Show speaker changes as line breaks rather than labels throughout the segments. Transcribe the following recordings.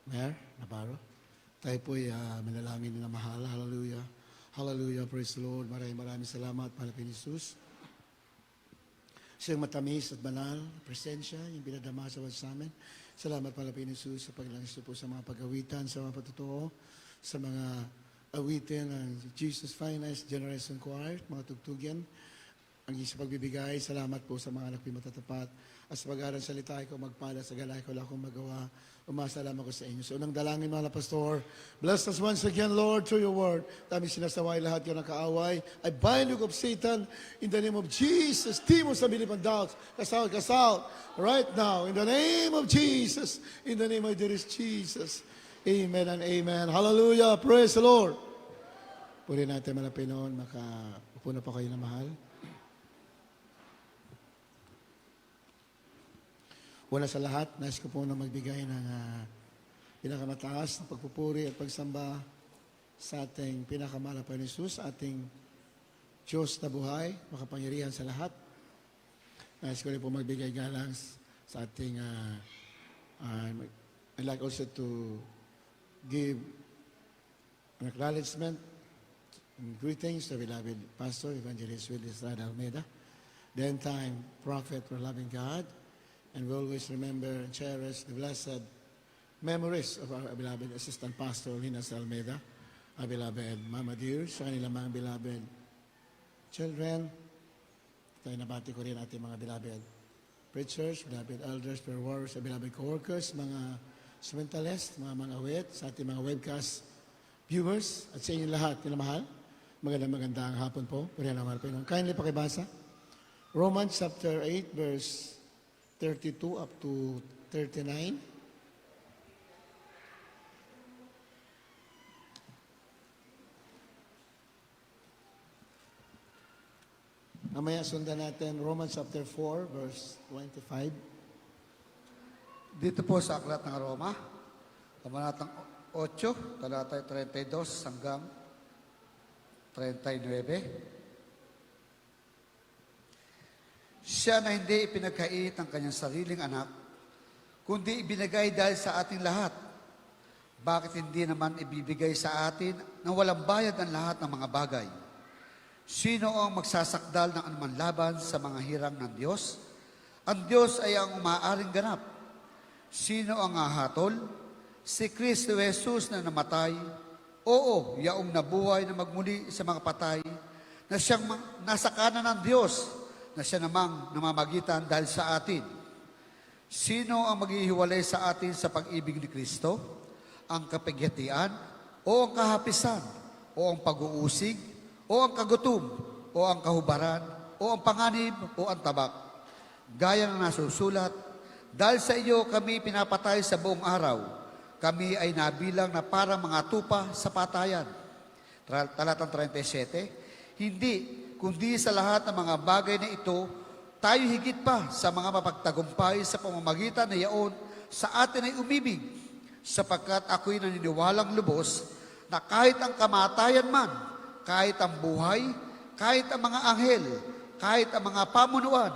Mayor Navarro. Tayo po'y manalangin na mahal. Hallelujah. Hallelujah. Praise the Lord. Maraming salamat, Panginoon Jesus. Siyang matamis at banal, presensya, yung pinadama sa amin. Salamat, Panginoon Jesus, sa paglangis po sa mga pag-awitan, sa mga patutuo, sa mga awitin ng Jesus Finest Generation Choir, mga tugtugyan, ang isa pagbibigay. Salamat po sa mga anak ko matatapat. At sa pag-aaral salita ko, magpala sa galay ko, wala akong magawa. Umasalamat ko sa inyo. So, unang dalangin mga pastor, bless us once again, Lord, through your word. Dami sinasaway lahat yung nakaaway. I bind you of Satan in the name of Jesus. Timo sa bilip and doubts. Kasal. Right now, in the name of Jesus. In the name of dearest Jesus. Amen and amen. Hallelujah. Praise the Lord. Puri natin malapit noon. Makaupo na pa kayo na mahal. Una sa lahat, nais ko po na magbigay ng pinakamataas na pagpupuri at pagsamba sa ating pinakamahal na Panginoon Jesus, ating Diyos na buhay, makapangyarihan sa lahat. Nais ko rin po magbigay galang sa ating, I'd like also to give an acknowledgement and greetings to beloved Pastor Evangelist Willie Estrada Almeida, the end-time prophet for loving God. And we always remember and cherish the blessed memories of our beloved Assistant Pastor, Linas Almeida, our beloved Mama Dear, sa kanilang mga beloved children. Tayo nabati ko rin ating mga beloved preachers, beloved elders, prayer warriors, beloved co-workers, mga instrumentalists, mga awit, sa ating mga webcast viewers, at sa inyo lahat, kinamahal. Magandang hapon po. Purihan naman po. Kindly pakibasa. Romans chapter 8, verse 32 up to 39. Mamaya sundan natin Romans chapter 4 verse 25.
Dito po sa Aklat ng Roma, Kabanatang 8, talata 32 hanggang 39. Siya na hindi ipinagkait ang kanyang sariling anak, kundi ibinigay dahil sa ating lahat. Bakit hindi naman ibibigay sa atin na walang bayad ang lahat ng mga bagay? Sino ang magsasakdal ng anuman laban sa mga hirang ng Diyos? Ang Diyos ay ang umaaring ganap. Sino ang hahatol? Si Kristo Jesus na namatay. Oo, yaong nabuhay na magmuli sa mga patay, na siyang nasa kanan ng Diyos, na siya namang namamagitan dahil sa atin. Sino ang maghihiwalay sa atin sa pag-ibig ni Kristo? Ang kapighatian, o ang kahapisan, o ang pag-uusig, o ang kagutom, o ang kahubaran, o ang panganib, o ang tabak. Gaya ng nasusulat, dahil sa iyo kami pinapatay sa buong araw, kami ay nabilang na parang mga tupa sa patayan. Talatang 37, hindi, kundi sa lahat ng mga bagay na ito, tayo higit pa sa mga mapagtagumpay sa pamamagitan na yaon sa atin ay umibig, sapagkat ako'y naniniwalang lubos na kahit ang kamatayan man, kahit ang buhay, kahit ang mga anghel, kahit ang mga pamunuan,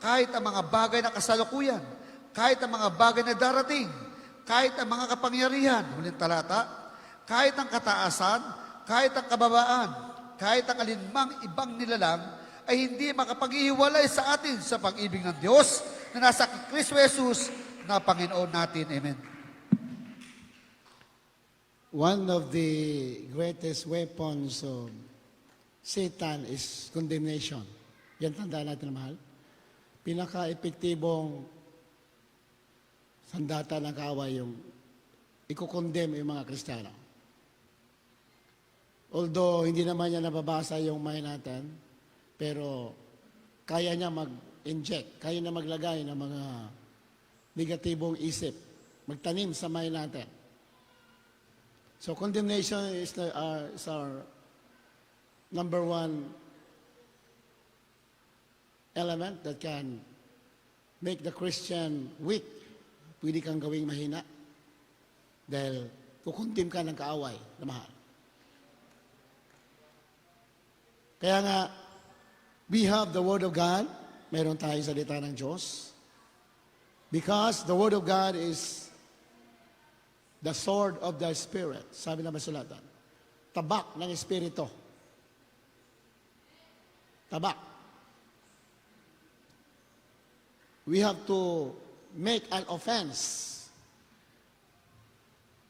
kahit ang mga bagay na kasalukuyan, kahit ang mga bagay na darating, kahit ang mga kapangyarihan, huling talata, kahit ang kataasan, kahit ang kababaan, kahit ang alinmang ibang nilalang, ay hindi makapag-ihiwalay sa atin sa pag-ibig ng Diyos na nasa Kristo Jesus na Panginoon natin. Amen.
One of the greatest weapons of Satan is condemnation. Yan tandaan natin, mahal. Pinaka-epektibong sandata ng kaaway yung i-condemn yung mga Kristiyano. Although hindi naman niya nababasa yung mind natin, pero kaya niya mag-inject, kaya niya maglagay ng mga negatibong isip, magtanim sa mind natin. So condemnation is our number one element that can make the Christian weak. Pwede kang gawing mahina dahil kukundim ka ng kaaway na mahal. Kaya nga, we have the Word of God. Meron tayong salita ng Diyos. Because the Word of God is the sword of the Spirit. Sabi na masulatan. Tabak ng Espiritu. Tabak. We have to make an offense.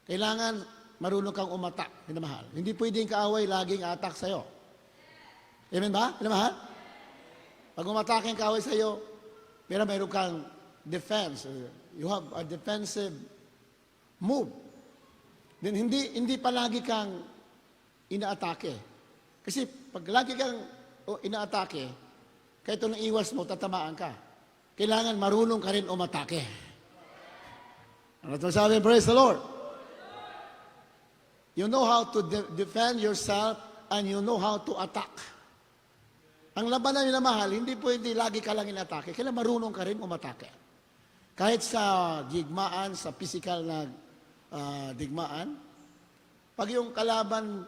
Kailangan marunong kang umatak, minamahal. Hindi pwedeng kaaway laging atak sa'yo. Amen ba, minamahal? Pag umatake ang kaaway sa'yo, meron kang defense. You have a defensive move. Then hindi palagi kang inaatake. Kasi pag lagi kang inaatake, kahit nang iwas mo, tatamaan ka. Kailangan marunong ka rin umatake. Ano ito sabi? Praise the Lord. You know how to defend yourself and you know how to attack. Ang labanan na mahal, hindi pwede lagi ka lang inatake. Kailangan marunong ka rin umatake. Kahit sa digmaan, sa physical na digmaan, pag yung kalaban,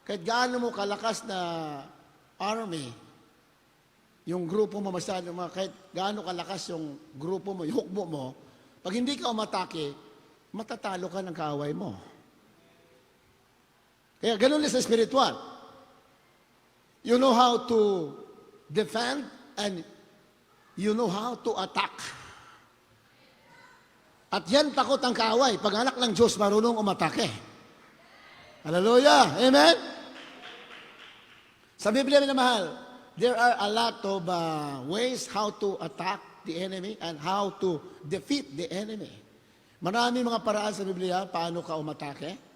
kahit gaano mo kalakas na army, yung grupo mo masyado, kahit gaano kalakas yung grupo mo, yung hukbo mo, pag hindi ka umatake, matatalo ka ng kaaway mo. Kaya ganun din sa spiritual. You know how to defend and you know how to attack. At yan takot ang kaaway. Pag anak ng Diyos, marunong umatake. Hallelujah! Amen? Sa Biblia, minamahal, there are a lot of ways how to attack the enemy and how to defeat the enemy. Marami mga paraan sa Biblia, paano ka umatake.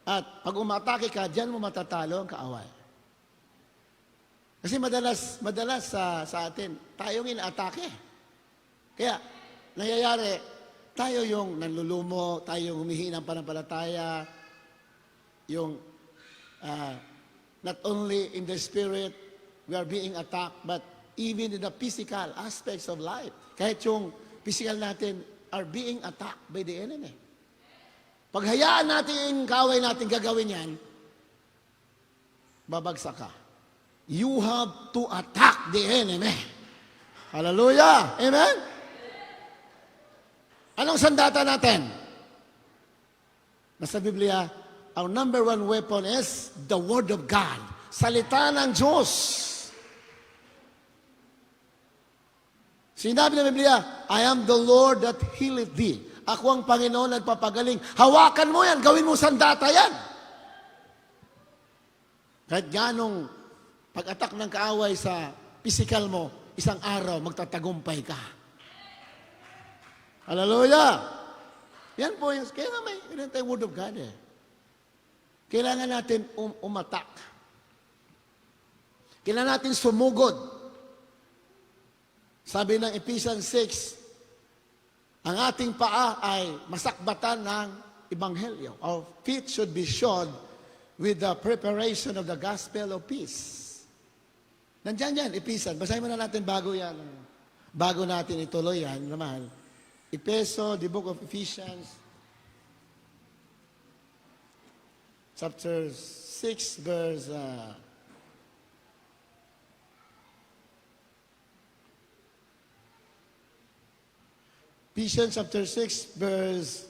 At pag umatake ka, diyan mo matatalo ang kaaway. Kasi madalas sa atin, tayong inaatake. Kaya, nangyayari, tayo yung nanlulumo, tayo yung humihina ng panampalataya, yung not only in the spirit, we are being attacked, but even in the physical aspects of life. Kahit yung physical natin are being attacked by the enemy. Paghayaan natin yung kaaway natin gagawin yan, babagsak ka. You have to attack the enemy. Hallelujah! Amen? Anong sandata natin? Nasa Biblia, our number one weapon is the Word of God. Salita ng Diyos. Sinabi ng Biblia, I am the Lord that healeth thee. Ako ang Panginoon nagpapagaling. Hawakan mo yan, gawin mo sandata yan. Kahit ganong pag-atak ng kaaway sa physical mo, isang araw magtatagumpay ka. Hallelujah! Yan po, kaya nga may tayong Word of God eh. Kailangan natin umatak. Kailangan natin sumugod. Sabi ng Ephesians 6, ang ating paa ay masakbatan ng Ebanghelyo. Our feet should be shod with the preparation of the gospel of peace. Nandiyan yan, Ephesians. Basahin mo na natin bago yan. Bago natin ituloy yan, naman. The book of Ephesians, chapter 6, verse... Ephesians chapter 6, verse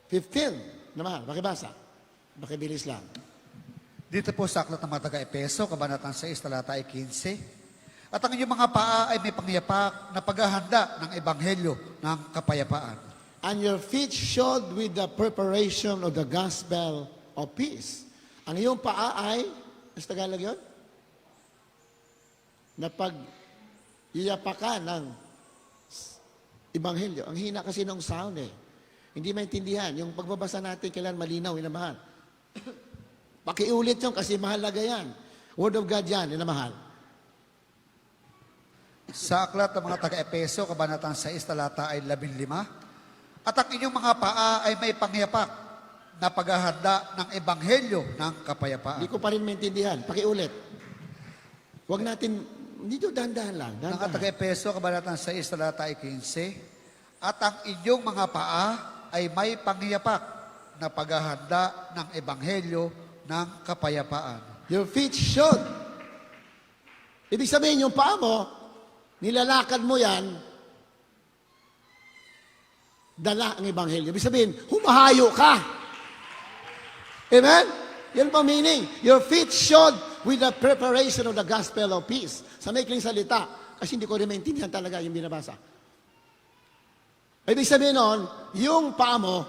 15. Naman, bakibasa. Bakibilis lang.
Dito po sa aklat ng mga taga-Epeso, kabanatang 6, talata 15. At ang inyong mga paa ay may pangyapak na paghahanda ng ebanghelyo ng kapayapaan.
And your feet shod with the preparation of the gospel of peace. Ang iyong paa ay, sa Tagalog yun? Na pag-iyapakan ng ebanghelyo. Ang hina kasi ng sound eh. Hindi maintindihan. Yung pagbabasa natin, kailan malinaw, inamahal. Pakiulit yun kasi mahalaga yan. Word of God yan, inamahal.
Sa aklat ng mga taga-Epeso, kabanatang 6, talata ay 15. At ang inyong mga paa ay may pangyapak na paghahanda ng ebanghelyo ng kapayapaan.
Hindi ko pa rin maintindihan. Pakiulit. Huwag natin, dito dahan-dahan lang.
Ng taga-Epeso, kabanatang 6, talata ay 15. At ang inyong mga paa ay may pangyapak na paghahanda ng ebanghelyo ng kapayapaan.
Your feet should. Ibig sabihin, yung paa mo, nilalakad mo yan dala ang ebanghelyo. Ibig sabihin, humahayo ka. Amen? Yan po meaning. Your feet shod with the preparation of the gospel of peace. Sa maikling salita, kasi hindi ko rin maintindihan talaga yung binabasa. Ibig sabihin nun, yung paa mo,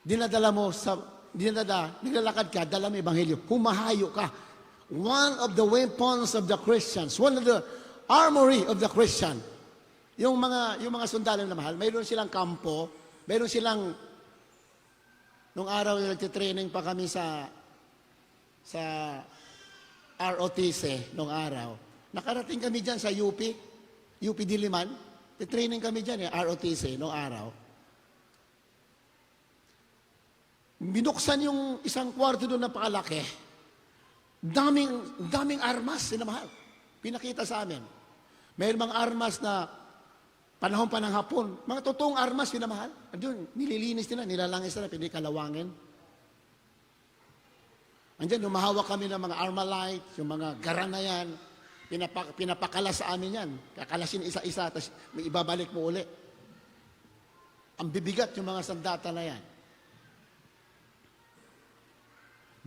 nilalakad ka, dala mo ebanghelyo, humahayo ka. One of the weapons of the Christians, one of the armory of the Christian. Yung mga sundalo na mahal, mayroon silang kampo, mayroon silang, nung araw nagtitraining pa kami sa ROTC, nung araw. Nakarating kami dyan sa UP Diliman, titraining kami dyan, ROTC, nung araw. Binuksan yung isang kwarto doon na pakalaki. Daming armas, sinamahal. Pinakita sa amin. Mayroon mga armas na panahon pa ng hapon. Mga totoong armas, pinamahal. Doon, nililinis nila, nilalangis nila, pinikalawangin. Andiyan, humahawak kami ng mga Armalite, yung mga garan na yan. Pinapakala sa amin yan. Kakalasin isa-isa, tapos may ibabalik mo uli. Ang bibigat yung mga sandata na yan.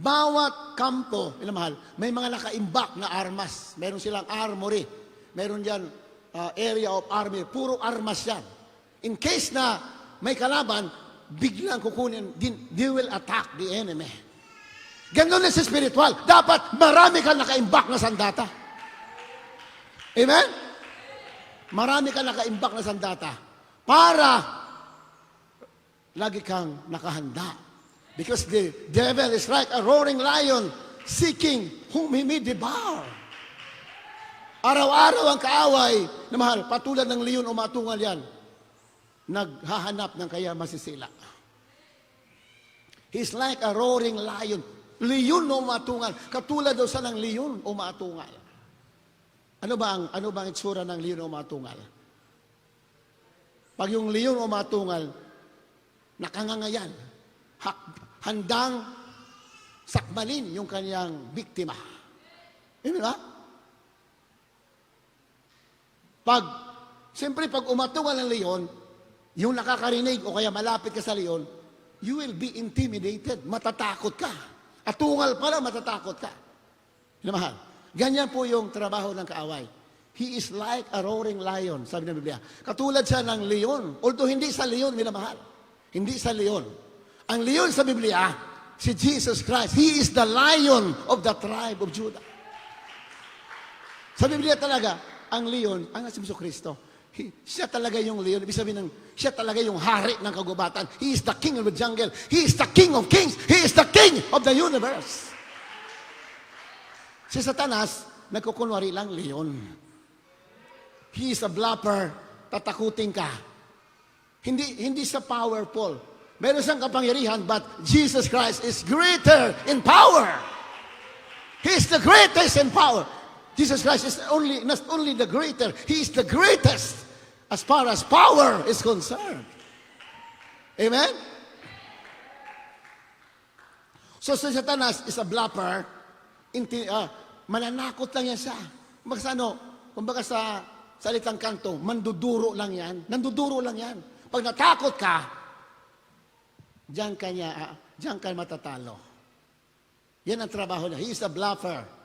Bawat kampo, mahal, may mga nakaimbak na armas. Meron silang armory. Meron dyan area of army. Puro armas yan. In case na may kalaban, biglang kukunin, they will attack the enemy. Ganun na sa spiritual. Dapat marami kang nakaimbak na sandata. Amen? Marami kang nakaimbak na sandata. Para lagi kang nakahanda. Because the devil is like a roaring lion seeking whom he may devour. Araw-araw ang kaaway na mahal, patulad ng leon o matungal yan, naghahanap ng kaya masisila. He's like a roaring lion. Leon o matungal. Katulad daw sa ng leon o matungal. Ano ba ang itsura ng leon o matungal? Pag yung leon o matungal, nakangangayan, handang sakmalin yung kanyang biktima. Amen ba? Siyempre pag umatungal ng leon, yung nakakarinig o kaya malapit ka sa leon, you will be intimidated. Matatakot ka. At tungal pala, matatakot ka. Mahal. Ganyan po yung trabaho ng kaaway. He is like a roaring lion, sabi ng Biblia. Katulad siya ng leon. Although hindi sa leon, minamahal. Hindi sa leon. Ang leon sa Biblia, si Jesus Christ. He is the lion of the tribe of Judah. Sa Biblia talaga, ang leon, ang Hesus Kristo, siya talaga yung leon. Ibig sabihin siya talaga yung hari ng kagubatan. He is the king of the jungle. He is the king of kings. He is the king of the universe. Si Satanas, nagkukunwari lang leon. He is a bluffer. Tatakutin ka. Hindi sa powerful. Meron siyang kapangyarihan, but Jesus Christ is greater in power. He is the greatest in power. Jesus Christ is not only the greater, He is the greatest as far as power is concerned. Amen? So si Satanas is a bluffer. Mananakot lang yan siya. Kumbaga sa salitang kanto, manduduro lang yan. Nanduduro lang yan. Pag natakot ka, diyan ka matatalo. Yan ang trabaho niya. He is a bluffer.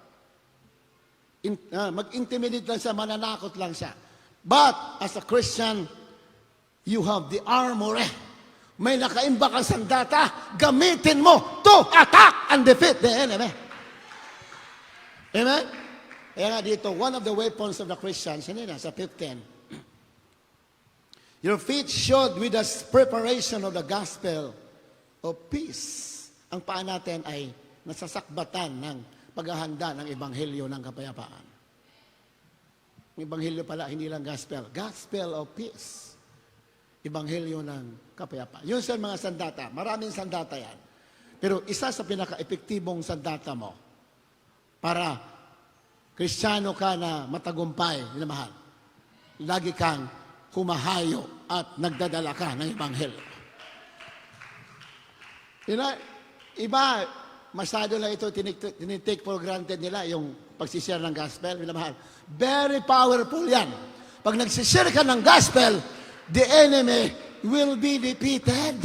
Mag-intimidate lang siya, mananakot lang siya. But, as a Christian, you have the armory. May nakaimbak ang sandata, gamitin mo to attack and defeat the enemy. Amen? Kaya nga dito, one of the weapons of the Christians, sa 15, your feet shod with the preparation of the gospel of peace. Ang paa natin ay nasasakbatan ng paghahanda ng ebanghelyo ng kapayapaan. Ang ebanghelyo pala, hindi lang gospel. Gospel of peace. Ebanghelyo ng kapayapaan. Yun sa mga sandata. Maraming sandata yan. Pero isa sa pinaka-epektibong sandata mo para Kristiyano ka na matagumpay, minamahal, lagi kang humahayo at nagdadala ka ng ebanghelyo. Iba, masyado lang ito tinitake for granted nila, yung pagsishare ng gospel, minamahal. Very powerful yan. Pag nagsishare ka ng gospel, the enemy will be defeated.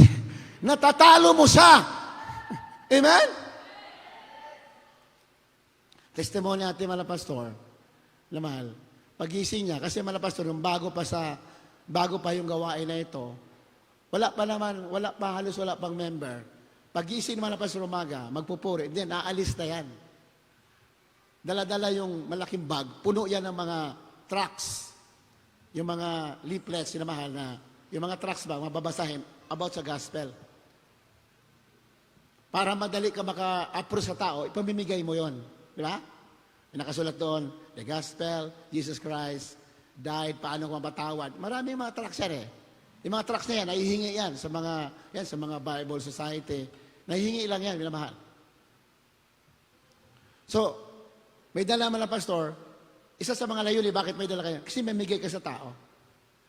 Natatalo mo siya. Amen? Testimony natin, mga pastor, na mahal, pagising niya, kasi mga pastor, yung bago pa yung gawain na ito, halos wala pang member. Pagising ng mga pastor umaga, magpupuri, then aalis na yan. Dala-dala yung malaking bag, puno yan ng mga tracts, yung mga leaflets, yung mahal na, yung mga tracts ba, mababasahin about sa gospel. Para madali ka maka-approach sa tao, ipamimigay mo yon, di ba? May nakasulat doon, the gospel, Jesus Christ, died, paano ko mapatawad. Maraming mga tracts yan eh. Yung mga tracts na yan, nahihingi yan sa mga Bible Society. Nahihingi lang yan, minamahal. So, may dala man na pastor, isa sa mga layuli, bakit may dala kayo? Kasi mamigay ka sa tao.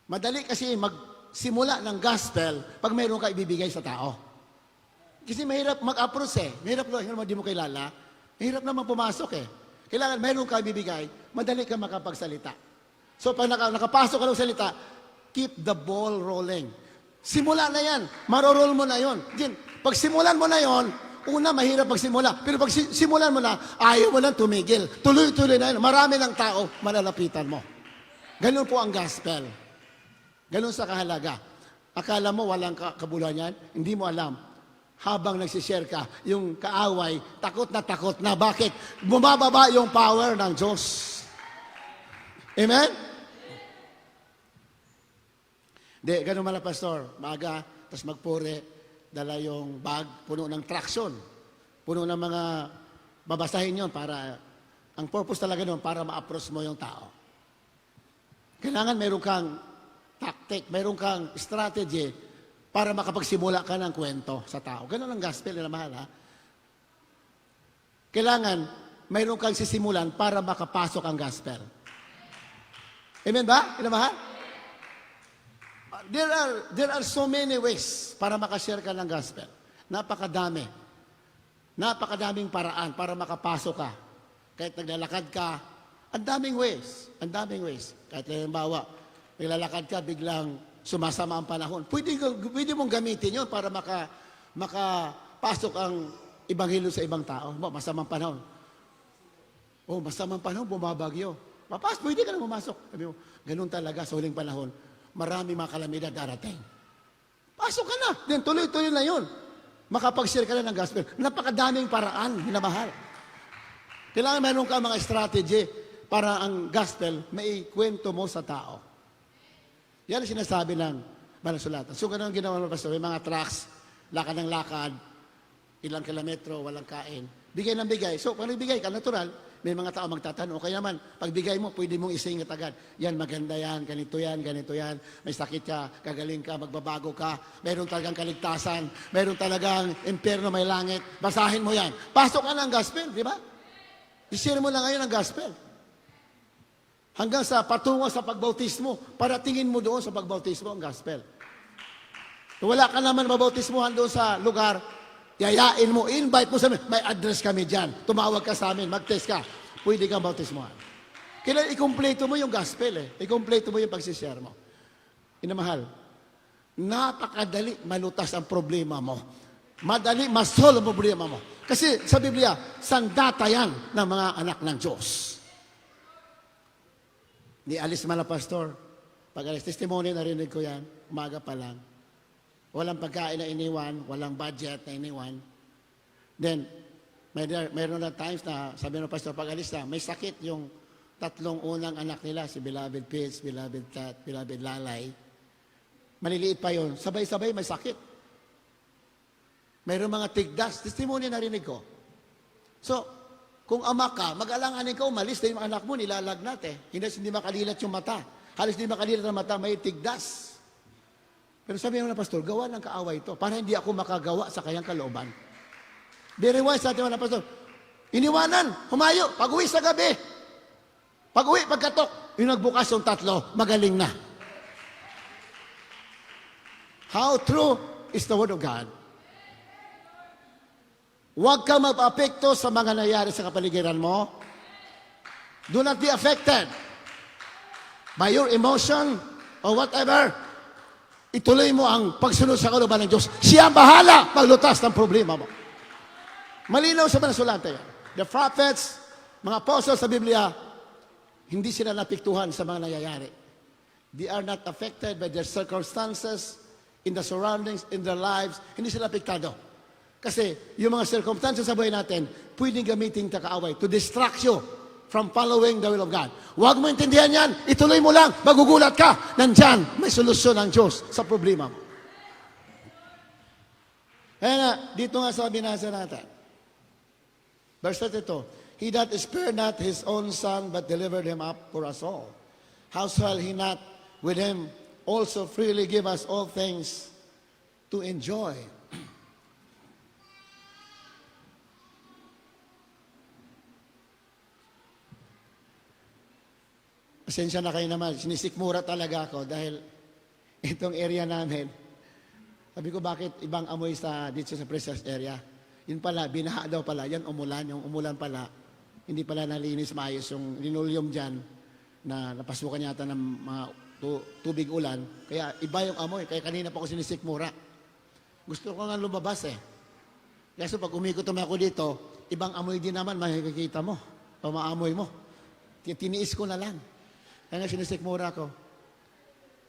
Madali kasi magsimula ng gospel pag mayroon ka ibibigay sa tao. Kasi mahirap mag-approach eh. Mahirap di mo kilala. Mahirap naman pumasok eh. Kailangan mayroon ka ibibigay, madali ka makapagsalita. So pag nakapasok ka ng salita, keep the ball rolling. Simula na yan. Maroroll mo na yon. Pag simulan mo na yon, una, mahirap magsimula. Pero pag simulan mo na, ayaw mo lang tumigil. Tuloy-tuloy na yun. Marami ng tao, malalapitan mo. Ganun po ang gospel. Ganun sa kahalaga. Akala mo walang kabuluhan yan? Hindi mo alam. Habang nagsishare ka, yung kaaway, takot na. Bakit? Bumababa yung power ng Diyos. Amen? Di, ganun man pastor. Maaga, tapos magpure, dala yung bag, puno ng traction. Puno ng mga babasahin yon para, ang purpose talaga nun, para ma-approach mo yung tao. Kailangan meron kang tactic, meron kang strategy para makapagsimula ka ng kwento sa tao. Ganun ang gospel nila, mahal, ha? Kailangan mayroon kang sisimulan para makapasok ang gospel. Amen ba? Mahal? There are so many ways para makashare ka ng gospel. Napakadami. Napakadaming paraan para makapasok ka. Kahit naglalakad ka, ang daming ways. Ang daming ways. Kahit halimbawa, naglalakad ka, biglang sumasama ang panahon. Pwede mong gamitin yun para makapasok ang ebanghelyo sa ibang tao. Masamang panahon. Masamang panahon, bumabagyo. Pwede ka na pumasok. Sabi mo, ganun talaga sa huling panahon. Marami mga kalamidad darating. Pasok ka na. Then tuloy-tuloy na yun. Makapag-share ka na ng gospel. Napakadaming paraan, minamahal. Kailangan meron ka mga strategy para ang gospel may kwento mo sa tao. Yan ang sinasabi ng Banal Sulatan. So, ganun ang ginawa ng pastor. May mga tracks, lakad ng lakad, ilang kilometro, walang kain. Bigay ng bigay. So, pag nagbigay ka, natural, may mga tao magtatanong. Kaya naman, pag bigay mo, pwede mong isingit agad. Yan, maganda yan, ganito yan. May sakit ka, gagaling ka, magbabago ka. Meron talagang kaligtasan. Meron talagang impyerno, may langit. Basahin mo yan. Pasok ka ng gospel, di ba? I-share mo lang ngayon ang gospel. Hanggang sa patungo sa pagbautismo, para tingin mo doon sa pagbautismo ang gospel. Kung wala ka naman mabautismohan doon sa lugar, yayain mo, invite mo sa amin, may address kami dyan. Tumawag ka sa amin, mag-test ka, pwede kang bautismohan. Kailan ikumpleto mo yung gospel ikumpleto mo yung pagsishare mo. Inamahal, napakadali malutas ang problema mo. Madali masolve ang problema mo. Kasi sa Biblia, sandata yan ng mga anak ng Diyos. Di alis man na pastor. Pag alis, testimony narinig ko yan, umaga pa lang. Walang pagkain na iniwan, walang budget na iniwan. Then, mayroon na times na sabi ng pastor, pag alis na, may sakit yung tatlong unang anak nila, si Beloved Pitts, Beloved Tat, Beloved Lalay. Maliliit pa yon, sabay-sabay may sakit. Mayroon mga tigdas, testimony narinig ko. So, kung ama ka, mag-alanganin ka, umalis, dahil yung anak mo, nilalagnat hindi makalilat yung mata. Halos hindi makalilat ang mata, may tigdas. Pero sabi ng pastor, gawa ng kaaway ito, para hindi ako makagawa sa kanyang kalooban. Very wise sa ating mga pastor, iniwanan, humayo, pag-uwi sa gabi. Pag-uwi, pagkatok, yung nagbukas yung tatlo, magaling na. How true is the word of God? Huwag kang mag-apekto sa mga nangyari sa kapaligiran mo. Do not be affected by your emotion or whatever. ituloy mo ang pagsunod sa kalooban ng Diyos. Siya ang bahala maglutas ng problema mo. Malinaw sa mga sulatan yan. The prophets, mga apostles sa Biblia, hindi sila napiktuhan sa mga nangyayari. They are not affected by their circumstances, in the surroundings, in their lives. Hindi sila apektado. Kasi yung mga circumstances sa buhay natin, pwedeng gamitin kaaway to distract you from following the will of God. Huwag mo intindihan yan, ituloy mo lang, magugulat ka. Nandyan, may solusyon ng Diyos sa problema mo. Kaya nga, dito nga sa binasa natin. Verse 32, He that spared not His own Son, but delivered Him up for us all. How shall He not with Him also freely give us all things to enjoy? Pasensya na kayo naman, sinisikmura talaga ako dahil itong area namin, sabi ko bakit ibang amoy dito sa Precious area? Yun pala, binaha daw pala, yan umulan, yung umulan pala, hindi pala nalinis maayos yung linoleum dyan na napasukan yata ng mga tubig ulan. Kaya iba yung amoy, kaya kanina pa ako sinisikmura. Gusto ko nga lumabas eh. Kasi pag umikot naman ako dito, ibang amoy din naman makikita mo, pamaamoy mo. Tiniis ko na lang. Kaya nga sinisikmura ko.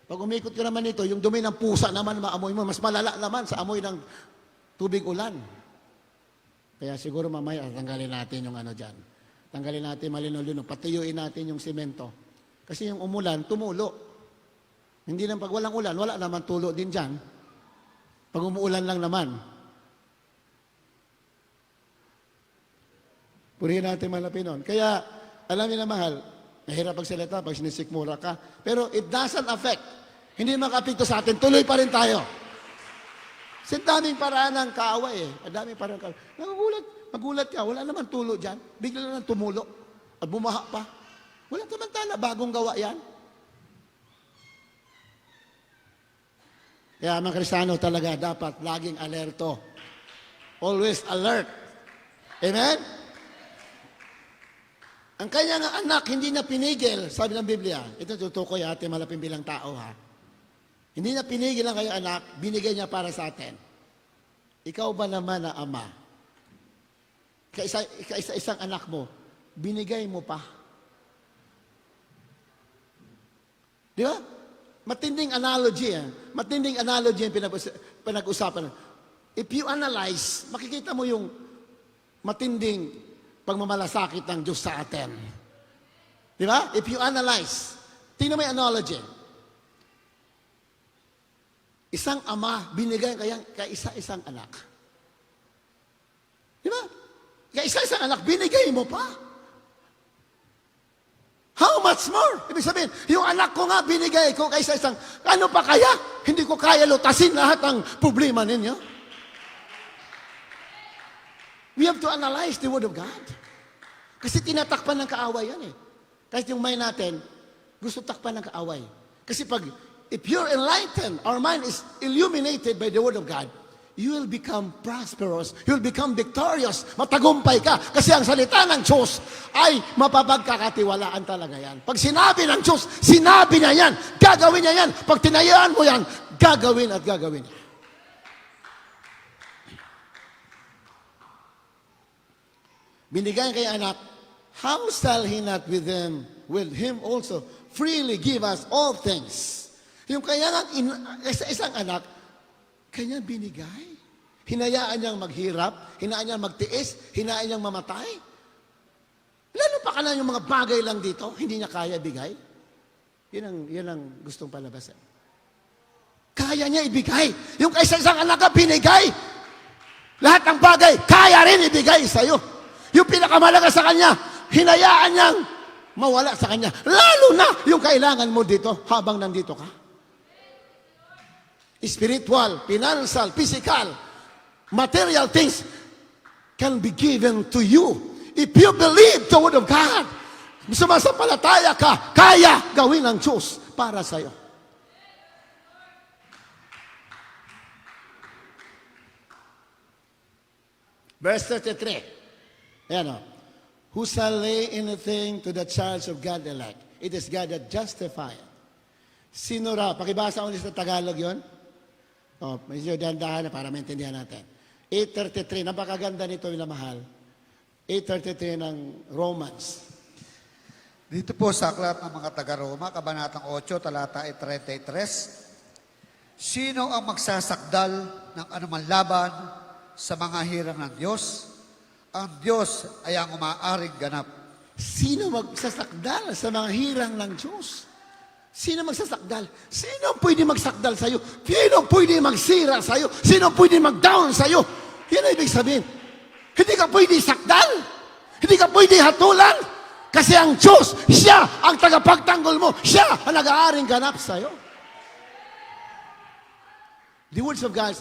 Pag umikot ka naman dito, yung dumi ng pusa naman maamoy mo, mas malala naman sa amoy ng tubig ulan. Kaya siguro mamaya tanggalin natin yung ano dyan. Tanggalin natin malinolino, patuyuin natin yung simento. Kasi yung umulan, tumulo. Hindi lang pag walang ulan, wala naman tulo din dyan. Pag umuulan lang naman. Purihin natin malapinon. Kaya, alam niyo na mahal, mahirap pagsalita pag sinisikmura ka. Pero it doesn't affect. Hindi makaapekto sa atin. Tuloy pa rin tayo. Kasi daming paraan ng kaaway eh. Daming paraan ng kaaway. Magulat ka. Wala naman tulo dyan. Bigla na lang tumulo. At bumaha pa. Walang samantala. Bagong gawa yan. Kaya mga Kristiyano talaga dapat laging alerto. Always alert. Amen? Ang kanyang anak hindi na pinigil, sabi ng Biblia. Ito tutukoy ating malaping bilang tao ha. Hindi na pinigil ang kanyang anak, binigay niya para sa atin. Ikaw ba naman na ama? Kaisa-isang anak mo, binigay mo pa. Di ba? Matinding analogy yan. Matinding analogy yung pinag-usapan. If you analyze, makikita mo yung matinding pagmamalasakit ng Diyos sa atin. Di ba? If you analyze, tingnan mo yung analogy. Isang ama, binigay kay isa-isang anak. Di ba? Kay isa-isang anak, binigay mo pa. How much more? Ibig sabihin, yung anak ko nga binigay ko kay isa-isang, ano pa kaya? Hindi ko kaya lutasin lahat ng problema ninyo. We have to analyze the Word of God. Kasi tinatakpan ng kaaway yan eh. Kahit yung mind natin, gusto takpan ng kaaway. Kasi if you're enlightened, our mind is illuminated by the Word of God, you will become prosperous, you will become victorious, matagumpay ka. Kasi ang salita ng Diyos ay mapapagkakatiwalaan talaga yan. Pag sinabi ng Diyos, sinabi niya yan, gagawin niya yan. Pag tinayaan mo yan, gagawin at gagawin niya. Binigay kay anak, how shall He not with him also freely give us all things? Yung kaya isang anak, kanya binigay. Hinayaan niyang maghirap, hinayaan niyang magtiis, hinayaan niyang mamatay. Lalo pa ka na yung mga bagay lang dito, hindi niya kaya bigay. Yan ang gustong palabasan. Kaya niya ibigay. Yung kaysa isang anak ka, binigay. Lahat ng bagay, kaya rin ibigay sa'yo. Yung pinakamalaga sa kanya, hinayaan niyang mawala sa kanya. Lalo na yung kailangan mo dito habang nandito ka. Spiritual, financial, physical, material things can be given to you. If you believe the Word of God, sumasampalataya ka, kaya gawin ng Diyos para sa'yo. Verse 33. Ayan o. Who shall lay anything to the charge of God elect? It is God that justifieth. Sino ra? Pakibasa ulit sa Tagalog yon. Oh, medyo dahan-dahan na para maintindihan natin. 8:33, napakaganda nito yung mahal. 8:33 ng Romans.
Dito po sa aklat ng mga taga-Roma, Kabanatang 8, talata 33, sino ang magsasakdal ng anumang laban sa mga hirang ng Diyos? Ang Diyos ay ang umaaring ganap.
Sino magsasakdal sa mga hirang ng Diyos? Sino magsasakdal? Sino pwede magsakdal sa'yo? Sino pwede magsira sa'yo? Sino pwede mag-down sa'yo? Yan ang ibig sabihin. Hindi ka pwede sakdal. Hindi ka pwede hatulan. Kasi ang Diyos, siya ang tagapagtanggol mo. Siya ang nag-aaring ganap sa'yo. The words of God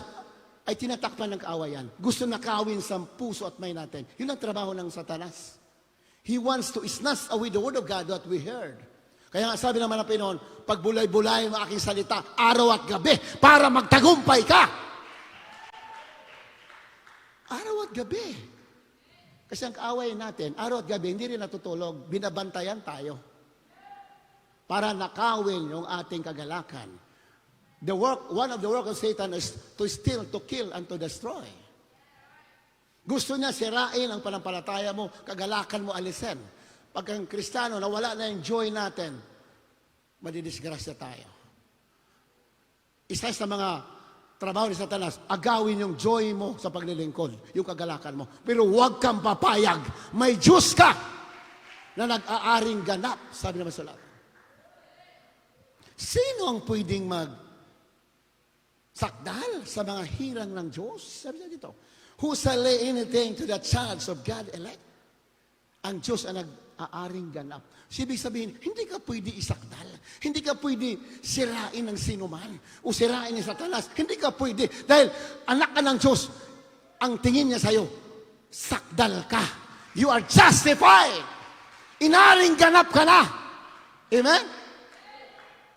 ay tinatakpan ng kaawayan. Gusto nakawin sa puso at may natin. Yun ang trabaho ng Satanas. He wants to snatch away the word of God that we heard. Kaya nga sabi naman ng Pinoon, pagbulay-bulay ang aking salita, araw at gabi, para magtagumpay ka. Araw at gabi. Kasi ang kaaway natin, araw at gabi, hindi rin natutulog, binabantayan tayo. Para nakawin yung ating kagalakan. One of the work of Satan is to steal, to kill, and to destroy. Gusto niya sirain ang panampalataya mo, kagalakan mo alisin. Pag ang Kristiyano, nawala na yung joy natin, madidisgrasya tayo. Isa sa mga trabaho ni Satanas, agawin yung joy mo sa paglilingkod, yung kagalakan mo. Pero huwag kang papayag, may Diyos ka na nag-aaring ganap, sabi naman sa lahat. Sino ang pwedeng sakdal sa mga hirang ng Diyos? Sabi niya dito, who shall lay anything to the charge of God elect? Ang Diyos ang nag-aaring ganap. Ibig sabihin, hindi ka pwede isakdal. Hindi ka pwede sirain ng sinuman o sirain ni Satanas. Hindi ka pwede. Dahil anak ka ng Diyos, ang tingin niya sa'yo, sakdal ka. You are justified. Inaring ganap ka na. Amen?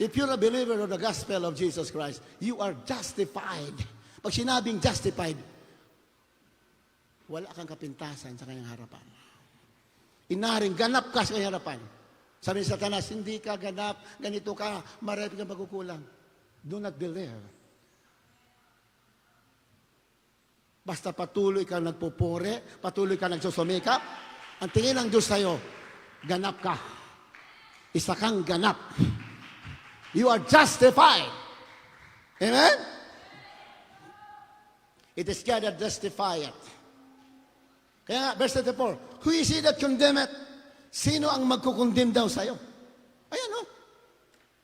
If you're a believer of the gospel of Jesus Christ, you are justified. Pag sinabing justified, wala kang kapintasan sa kanyang harapan. Inaring ganap ka sa kanyang harapan. Sabi ni Satanas, hindi ka ganap, ganito ka, marami kang pagkukulang. Do not believe. Basta patuloy kang nagpupure, patuloy kang nagsusumikap, ang tingin ng Diyos sa'yo, ganap ka. Isa kang ganap. You are justified. Amen? It is God that justifieth. Kaya nga, verse 34, who is he that condemneth? Sino ang magkukondem daw sa'yo? Ayan o.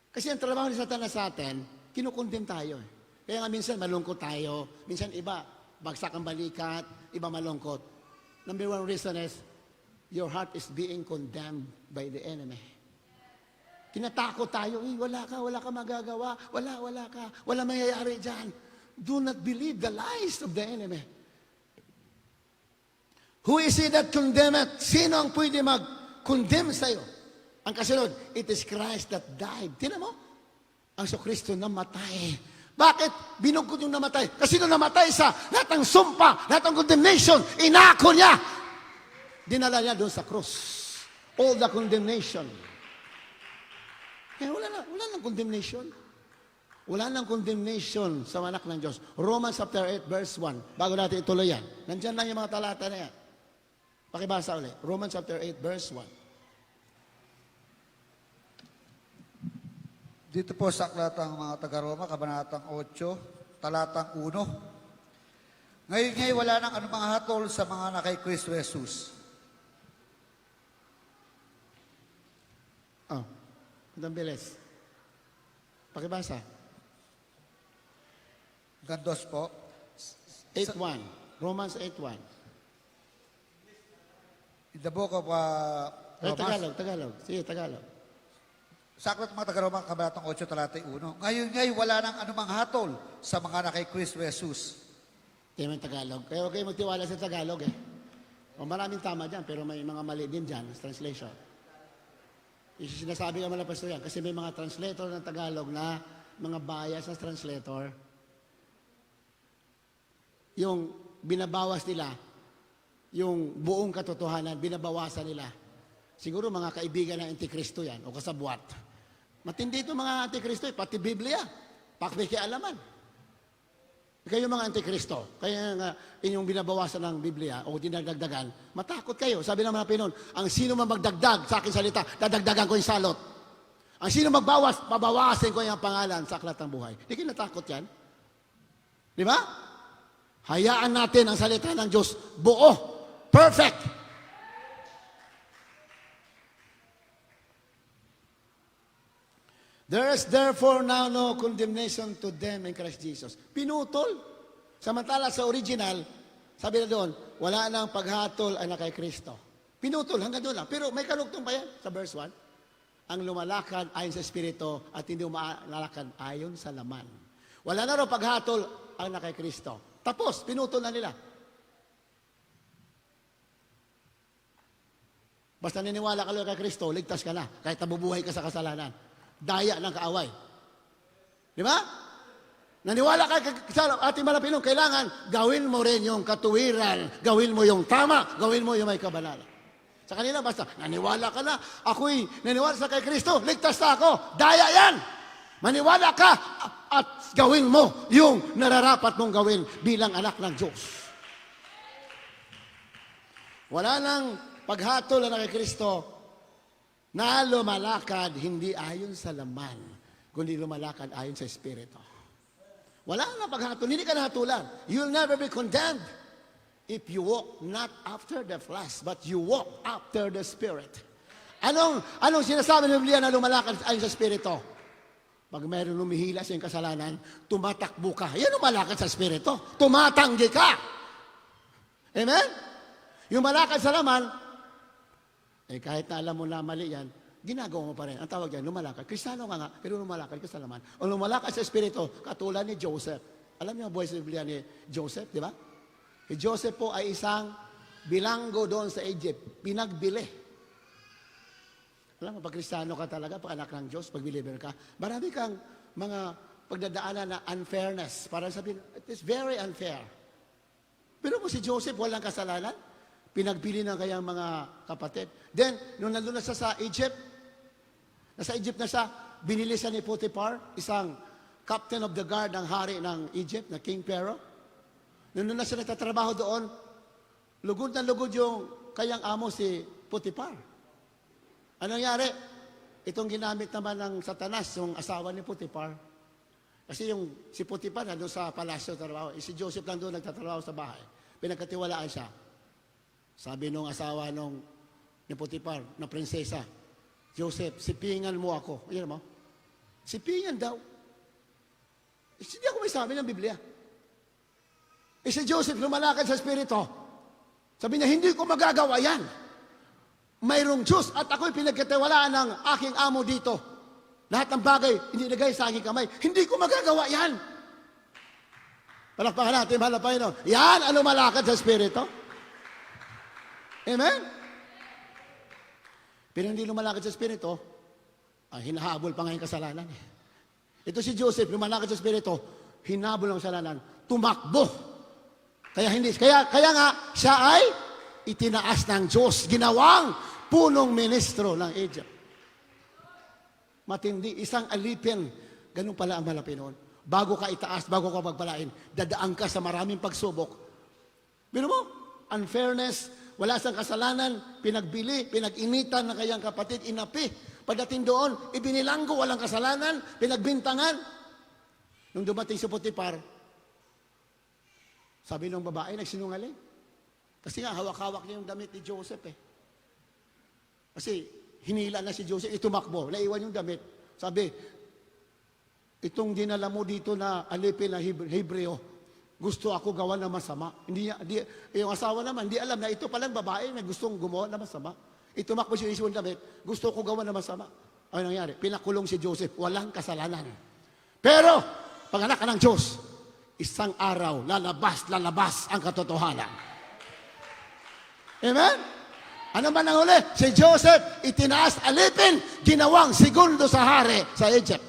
Kasi ang trabaho ni Satanas sa atin, kinukondem tayo. Kaya nga minsan malungkot tayo. Minsan iba, bagsak ang balikat, iba malungkot. Number one reason is, your heart is being condemned by the enemy. Tinatakot tayo, wala ka magagawa, wala ka, wala mangyayari dyan. Do not believe the lies of the enemy. Who is he that condemneth? Sino ang pwede mag-condemn sa'yo? Ang kasunod, it is Christ that died. Tingnan mo, ang Kristo namatay. Bakit? Binugkod yung namatay. Kasi nung namatay sa lahat ng sumpa, lahat ng condemnation, inako niya. Dinala niya doon sa krus. All the condemnation. Kaya wala nang condemnation. Wala nang condemnation sa anak ng Diyos. Romans chapter 8, verse 1. Bago natin ituloy yan. Nandyan lang yung mga talata na yan. Pakibasa ulit. Romans chapter 8, verse 1.
Dito po sa aklat ng mga taga-Roma, Kabanatang 8, talatang 1. Ngayon wala nang anumang hatol sa mga na kay Kristo Jesus.
Oh, ang bilis. Pakibasa.
Gandos po.
8.1. Romans 8.1.
In the book of
Ay,
Romans.
Tagalog. Sige, Tagalog.
Sa aklat ng mga taga-Roma, Kabanatang 8, talatang 1. Ngayon wala nang anumang hatol sa mga na kay Kristo Jesus.
Hindi naman Tagalog. Kaya huwag kayo magtiwala sa Tagalog eh. O maraming tama dyan, pero may mga mali din dyan sa translation. Sinasabi ka mga pastor yan, kasi may mga translator ng Tagalog na mga bias sa translator. Yung binabawas nila, yung buong katotohanan, binabawasan nila. Siguro mga kaibigan ng Antikristo yan, o kasabwat. Matindi ito mga Antikristo, pati Biblia, pakikialaman. Kayo mga antikristo, kaya nga inyong binabawasan ng Biblia o dinagdagdagan, matakot kayo. Sabi ng mga Pinon, ang sino man magdagdag sa aking salita, dadagdagan ko yung salot. Ang sino magbawas, pabawasin ko yung pangalan sa aklat ng buhay. Hindi kayo natakot yan? Di ba? Hayaan natin ang salita ng Diyos buo, perfect. There is therefore now no condemnation to them in Christ Jesus. Pinutol. Samantala sa original, sabi na doon, wala nang paghatol ay na kay Kristo. Pinutol, hanggang doon lang. Pero may kanugtong pa yan sa verse 1. Ang lumalakad ayon sa Espiritu at hindi umalalakad ayon sa laman. Wala na raw paghatol ang na kay Kristo. Tapos, pinutol na nila. Basta niniwala ka lang kay Kristo, ligtas ka na. Kahit nabubuhay ka sa kasalanan. Daya ng kaaway. Di ba? Naniwala ka sa ating mga Pilong, kailangan gawin mo rin yung katuwiran, gawin mo yung tama, gawin mo yung may kabanalan. Sa kanila, basta naniwala ka na, ako'y naniwala sa kay Kristo, ligtas na ako, daya yan! Maniwala ka at gawin mo yung nararapat mong gawin bilang anak ng Diyos. Wala nang paghatol na kay Kristo, na lumalakad hindi ayon sa laman, kundi lumalakad ayon sa Espiritu. Wala na paghatol, hindi ka nahatulan. You'll never be condemned if you walk not after the flesh, but you walk after the Spirit. Anong sinasabi ng Biblia na lumalakad ayon sa Espiritu? Pag mayroon lumihila sa iyong kasalanan, tumatakbo ka. Yan lumalakad sa Espiritu. Tumatanggi ka. Amen? Yung malakad sa laman, kahit na alam mo na mali yan, ginagawa mo pa rin. Ang tawag yan, lumalakad. Kristiyano ka nga, pero lumalakad ka sa laman. O lumalakad sa Espiritu, katulad ni Joseph. Alam niyo ang buhay sa Biblia ni Joseph, di ba? Si Joseph po ay isang bilanggo doon sa Egypt. Pinagbili. Alam mo, pag Kristiyano ka talaga, pag anak ng Diyos, pag believer ka, marami kang mga pagdadaanan na unfairness. Para sabihin, it is very unfair. Pero kung si Joseph walang kasalanan, pinagpili ng kayang mga kapatid. Then, nung nandun na siya sa Egypt, nasa Egypt na siya, binili siya ni Potiphar, isang captain of the guard ng hari ng Egypt, na King Pharaoh. Nung na siya nagtatrabaho doon, lugod na lugod yung kayang amo si Potiphar. Ano nangyari? Itong ginamit naman ng Satanas, yung asawa ni Potiphar. Kasi yung si Potiphar nandun sa palasyo trabaho. Si Joseph lang doon nagtatrabaho sa bahay. Pinagkatiwalaan siya. Sabi nung asawa ni Potiphar, na prinsesa, Joseph, sipingan mo ako. Ayan mo? Sipingan daw. Hindi ako may sabi ng Biblia. Si Joseph lumalakad sa Espiritu. Sabi niya, hindi ko magagawa yan. Mayroong Diyos at ako'y pinagkatiwalaan ng aking amo dito. Lahat ng bagay, hindi nagay sa aking kamay. Hindi ko magagawa yan. Palakpakan natin, mahal na Panginoon. Yan ang lumalakad sa Espiritu. Amen? Pero hindi lumalakad sa Espiritu, hinahabol pa nga yung kasalanan. Ito si Joseph, lumalakad sa Espiritu, hinabol ang kasalanan, tumakbo. Kaya nga, siya ay itinaas ng Diyos, ginawang punong ministro ng Egypt. Matindi, isang alipin, ganun pala ang Malapinon. Bago ka itaas, bago ka magpalain, dadaan ka sa maraming pagsubok. Pero mo, unfairness, wala siyang kasalanan, pinagbili, pinag-initan ng kanyang kapatid, inapi. Pagdating doon, ibinilanggo, walang kasalanan, pinagbintangan. Nung dumating si Potiphar, sabi ng babae, nagsinungaling. Kasi nga, hawak-hawak niya yung damit ni Joseph eh. Kasi hinila na si Joseph, itumakbo, naiwan yung damit. Sabi, itong dinala mo dito na alipin na Hebreo, gusto ako gawa na masama. Yung asawa naman, hindi alam na ito palang babae na gustong gumawa na masama. Itumakbo si Yeshua ng damit, gusto ko gawa na masama. Ano nangyari? Pinakulong si Joseph, walang kasalanan. Pero, pag anak ka ng Diyos, isang araw, lalabas ang katotohanan. Amen? Ano man ang huli? Si Joseph, itinaas alipin, ginawang segundo sa hari sa Egypt.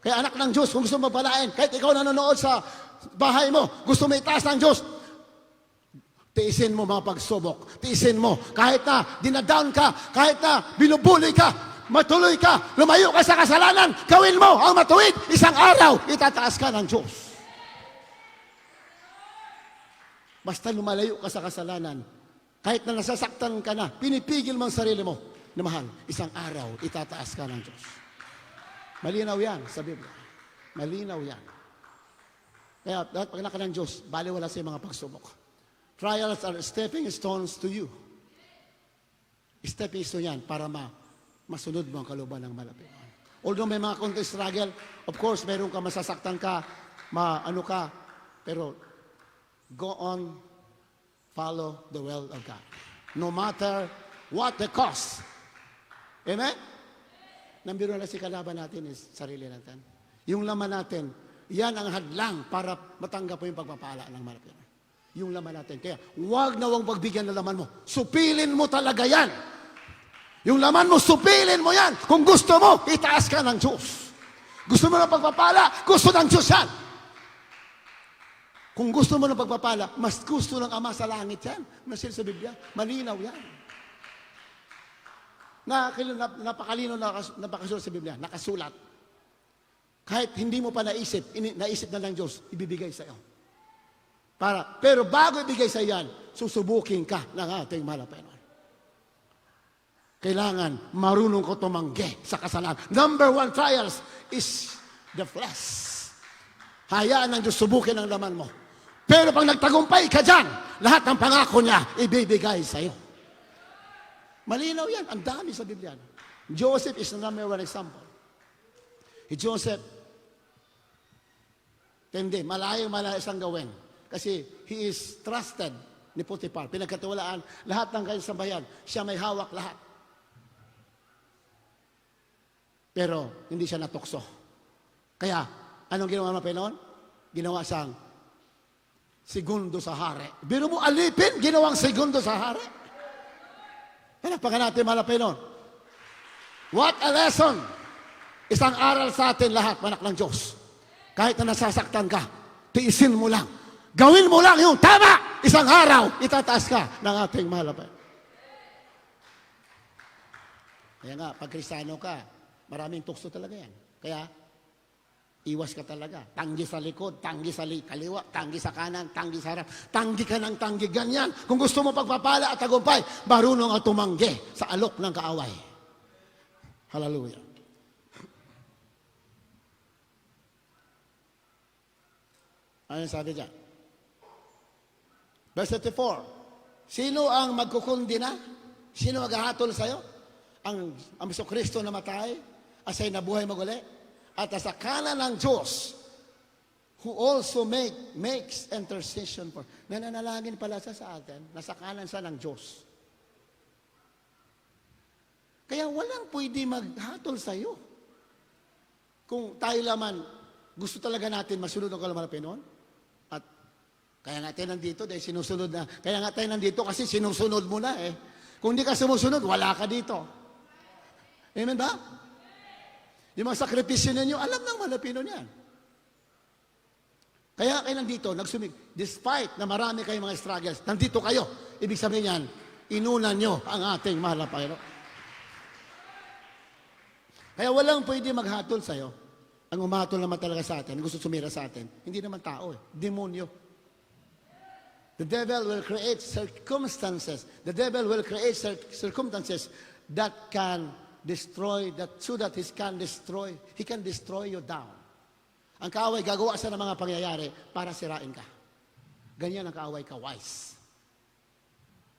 Kaya anak ng Diyos, kung gusto mo palain, kahit ikaw nanonood sa bahay mo, gusto mo itaas ng Diyos, tiisin mo mga pagsubok, tiisin mo, kahit na dinadown ka, kahit na binubuli ka, matuloy ka, lumayo ka sa kasalanan, gawin mo ang matuwid, isang araw, itataas ka ng Diyos. Basta lumalayo ka sa kasalanan, kahit na nasasaktan ka na, pinipigil mo ang sarili mo, na mahal, isang araw, itataas ka ng Diyos. Malinaw yan sa Biblia. Malinaw yan. Kaya dapat pag naka ng Diyos, baliwala sa mga pagsubok. Trials are stepping stones to you. Stepping stone yan para masunod mo ang kalooban ng malapit. Although may mga konti struggle, of course, meron ka, masasaktan ka, ano ka, pero go on, follow the will of God. No matter what the cost. Amen? Nambiro na si kalaban natin is sarili natin. Yung laman natin, yan ang hadlang para matanggap mo yung pagpapala ng malapit. Yung laman natin. Kaya, huwag pagbigyan ng laman mo. Supilin mo talaga yan. Yung laman mo, supilin mo yan. Kung gusto mo, itaas ka ng Diyos. Gusto mo ng pagpapala, gusto ng Diyos yan. Kung gusto mo ng pagpapala, mas gusto ng Ama sa langit yan. Masil sa Biblia, malinaw yan. Napakalino, napakasulat sa Biblia, nakasulat. Kahit hindi mo pa naisip na ng Diyos, ibibigay sa iyo. Pero bago ibigay sa iyo yan, susubukin ka ng ating malapit. Kailangan marunong ko tumanggi sa kasalanan. Number 1 trials is the flesh. Hayaan ng Diyos subukin ang laman mo. Pero pag nagtagumpay ka dyan, lahat ng pangako niya, ibibigay sa iyo. Malinaw yan. Ang dami sa Biblia. Joseph is the number 1 example. Joseph, malayo siyang gawin. Kasi he is trusted ni Potiphar. Pinagkatiwalaan, lahat ng kanyang sambayan, siya may hawak lahat. Pero hindi siya natukso. Kaya, anong ginawa ng Panginoon? Ginawa siyang segundo sa hari. Biro mo alipin, ginawang segundo sa hari. Panapakan natin, mahal na Panginoon. What a lesson! Isang aral sa atin lahat, anak ng Diyos. Kahit na nasasaktan ka, tiisin mo lang. Gawin mo lang yung tama! Isang araw, itataas ka ng ating mahal na Panginoon. Kaya nga, pag Kristiyano ka, maraming tukso talaga yan. Kaya, iwas ka talaga. Tanggi sa likod, tanggi sa kaliwa, tanggi sa kanan, tanggi sa harap. Tanggi ka ng tanggi, ganyan. Kung gusto mo pagpapala at tagumpay, marunong at tumanggi sa alok ng kaaway. Hallelujah. Ano yung sabi dyan? Verse 34. Sino ang magkukundi na? Sino maghahatol sa'yo? Ang Kristo na matay, asay nabuhay maguli, at sa kanan ng Diyos, who also makes intercession for. Nananalangin pala siya sa atin, nasa kanan siya ng Diyos. Kaya walang pwede maghatol sa iyo. Kung tayo laman, gusto talaga natin masunod ang kalooban ng Panginoon, at kaya nga tayo nandito, dahil sinusunod na, kaya nga tayo nandito kasi sinusunod mo na eh. Kung hindi ka sumusunod, wala ka dito. Amen ba? Yung mga sakripisyo ninyo, alam ng malapino niyan. Kaya kayo nandito, despite na marami kayong mga struggles, nandito kayo. Ibig sabihin yan, inunan nyo ang ating mahal na Panginoon. Kaya walang pwede maghatol sa'yo. Ang umatol naman talaga sa atin, gusto sumira sa atin, hindi naman tao eh, demonyo. The devil will create circumstances. The devil will create circumstances that can destroy, so that he can destroy you down. Ang kaaway, gagawa siya ng mga pangyayari para sirain ka. Ganyan ang kaaway ka, wise.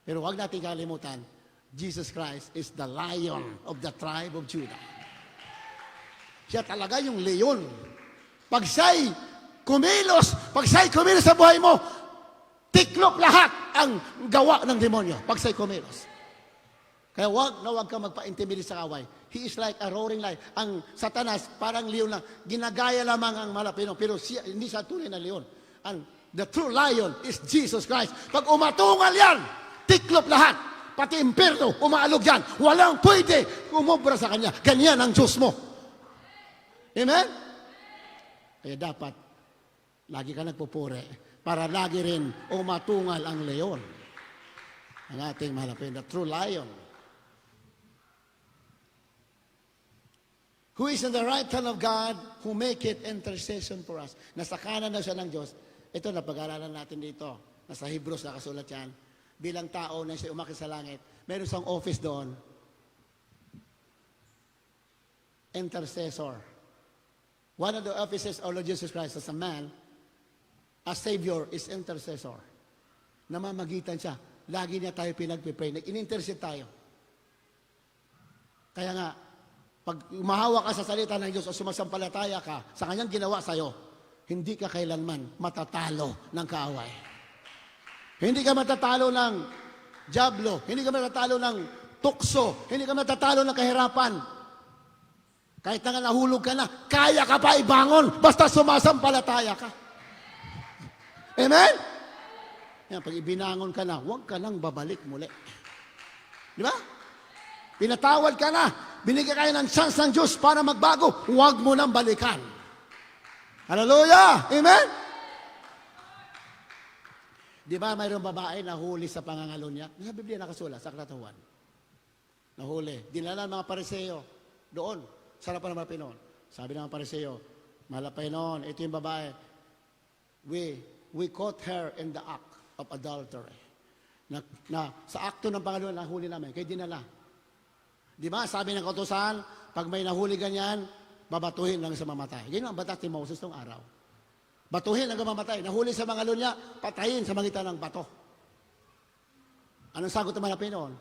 Pero huwag natin kalimutan, Jesus Christ is the Lion of the tribe of Judah. Siya talaga yung leon. Pag siya'y kumilos sa buhay mo, tiklop lahat ang gawa ng demonyo. Pag siya'y kumilos. Kaya huwag ka magpa-intimidate sa kaaway. He is like a roaring lion. Ang Satanas, parang leon lang. Ginagaya lamang ang malapino. Pero hindi siya tunay na leon. And the true lion is Jesus Christ. Pag umatungal yan, tiklop lahat. Pati impyerno, umaalog yan. Walang pwede umobra sa kanya. Ganyan ang Diyos mo. Amen? Kaya dapat, lagi ka nagpupure para lagi rin umatungal ang leon. Ang ating malapin, the true lion. Who is in the right hand of God, who make it intercession for us. Nasa kanan na siya ng Diyos. Ito, napag-aralan natin dito. Nasa Hebrews nakasulat yan. Bilang tao na siya umakyat sa langit, meron siyang office doon. Intercessor. One of the offices of Lord Jesus Christ as a man, as Savior, is intercessor. Namamagitan siya. Lagi niya tayo pinagpipray. In-intercede tayo. Kaya nga, pag umahawa ka sa salita ng Diyos o sumasampalataya ka sa kanyang ginawa sa'yo, hindi ka kailanman matatalo ng kaaway. Hindi ka matatalo ng dyablo. Hindi ka matatalo ng tukso. Hindi ka matatalo ng kahirapan. Kahit na nahulog ka na, kaya ka pa ibangon basta sumasampalataya ka. Amen? Yan, pag ibinangon ka na, huwag ka nang babalik muli. Di ba? Pinatawad ka na. Binigyan kayo ng chance ng Diyos para magbago. Huwag mo nang balikan. Hallelujah! Amen? Di ba mayroong babae na huli sa pangangalo niya? Sa Biblia nakasulat, sa Aklatan 1. Nahuli. Dinala ng mga Pariseo doon. Sa harapan ng mga Pinoon. Sabi ng mga Pariseo, mahal na Pinoon, ito yung babae. We caught her in the act of adultery. Na sa akto ng pangalo, nahuli namin. Kaya dinala. Di ba? Sabi ng kautusan, pag may nahuli ganyan, babatuhin lang sa mamatay. Ganyan ang batas ni Moses nung araw. Batuhin hanggang mamatay. Nahuli sa mga niya, patayin sa magitan ng bato. Anong sagot naman na Pinoon?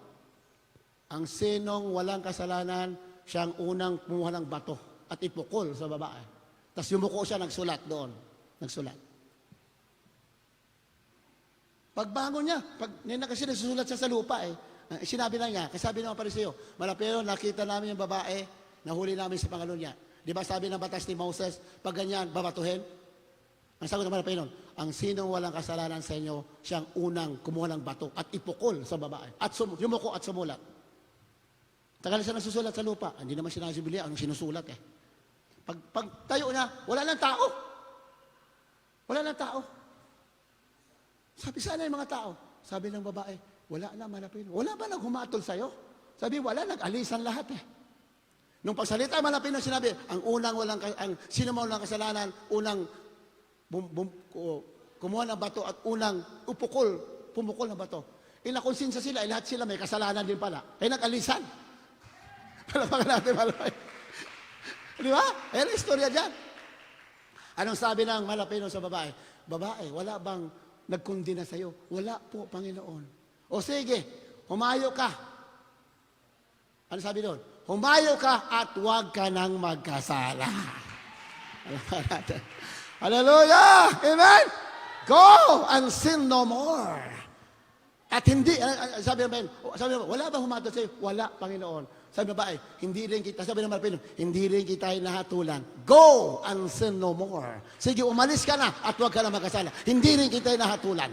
Ang sinong walang kasalanan, siyang unang kumuha ng bato at ipukol sa babae. Tapos yumuko siya, nagsulat doon. Nagsulat. Pagbangon niya, kasi nagsusulat siya sa lupa sinabi lang niya, kasi sabi ng mga Pariseo, malapero, nakita namin yung babae, nahuli namin sa pangalo niya. Di ba sabi ng batas ni Moses, pag ganyan, babatuhin? Ang sagot naman ng Panginoon, ang sinong walang kasalanan sa inyo, siyang unang kumuha ng bato at ipukol sa babae. At yumuko at sumulat. Tagal siya nasusulat sa lupa. Hindi naman siya nasibilia, ang sinusulat Pag tayo na, wala nang tao. Wala nang tao. Sabi, sana yung mga tao? Sabi ng babae, wala na malapin. Wala ba naghumatol sa'yo? Sabi, wala, nag-alisan lahat Nung pagsalita malapin na sinabi, ang sino mo walang kasalanan, unang kumuha ng bato at unang pumukol ng bato. Inakonsinsa sila, lahat sila may kasalanan din pala. Kaya nag-alisan. Palapakan natin malapin. Di ba? Ayan ang istorya dyan. Anong sabi ng malapino sa babae? Babae, wala bang nagkundina sa'yo? Wala po, Panginoon. O sige, humayo ka. Ano sabi doon? Humayo ka at huwag ka nang magkasala. Palapakan natin. Hallelujah! Amen? Go and sin no more. At hindi, sabi naman, wala bang humatol sa'yo? Wala, Panginoon. Sabi babae, hindi rin kita, sabi naman Panginoon, hindi rin kita nahatulan. Go and sin no more. Sige, umalis ka na at huwag ka na magkasala. Hindi rin kita nahatulan.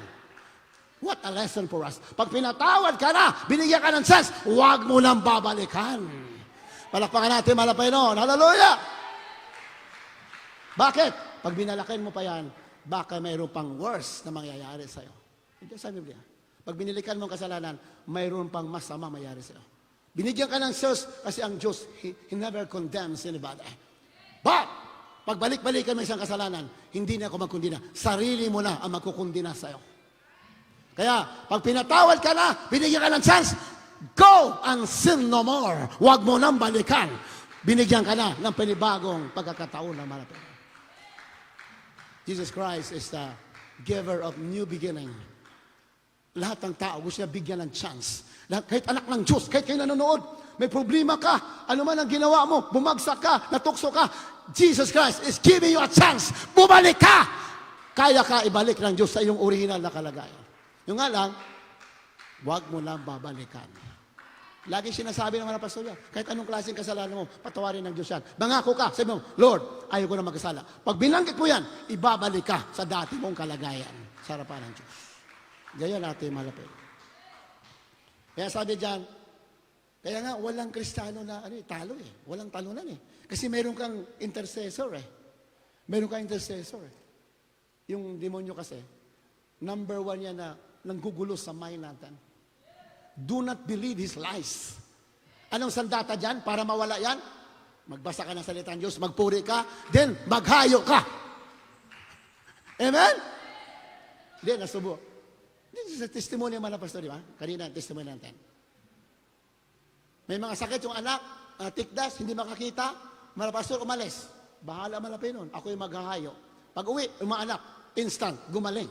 What a lesson for us. Pag pinatawad ka na, binigyan ka ng chance, huwag mo nang babalikan. Palakpakan natin, mahal na Panginoon. Hallelujah! Bakit? Pag binalakin mo pa yan, baka mayroon pang worse na mangyayari sa'yo. Ito sa Biblia. Pag binilikan mo ang kasalanan, mayroon pang masama mangyayari sa'yo. Binigyan ka ng Diyos kasi ang Diyos, He never condemns anybody. But, pag balik-balikan mo isang kasalanan, hindi na ako magkundina. Sarili mo na ang magkukundina sa'yo. Kaya, pag pinatawad ka na, binigyan ka ng chance, go and sin no more. Huwag mo nang balikan. Binigyan ka na ng panibagong pagkakataon na malapit. Jesus Christ is the giver of new beginning. Lahat ng tao gusto niya bigyan ng chance. Kahit anak ng Diyos, kahit kayo nanonood, may problema ka, ano man ang ginawa mo, bumagsak ka, natukso ka, Jesus Christ is giving you a chance. Bumalik ka! Kaya ka ibalik ng Diyos sa iyong original na kalagayan. Yung nga lang, huwag mo lang babalikan. Lagi sinasabi ng mga pastor yan, kahit anong klaseng kasalanan mo, patawarin ng Diyos yan. Mangako ka, sabi mo, Lord, ayaw ko na magkasala. Pag binanggit mo yan, ibabalik ka sa dati mong kalagayan sa harapan ng Diyos. Ganyan natin malapit. Kaya sabi dyan, kaya nga walang Kristiyano na talo Walang talunan Kasi meron kang intercessor Meron kang intercessor Yung demonyo kasi, number 1 yan na nanggugulo sa mind natin. Do not believe his lies. Anong sandata dyan para mawala yan? Magbasa ka ng salita ng Diyos, magpuri ka, then maghayo ka. Amen? Then, nasubo. This is a testimony mga pastor, di ba? Kanina, testimony natin. May mga sakit yung anak, tikdas, hindi makakita, mga pastor, umalis. Bahala malapit nun. Ako yung maghahayo. Pag uwi, yung mga anak, instant, gumaling.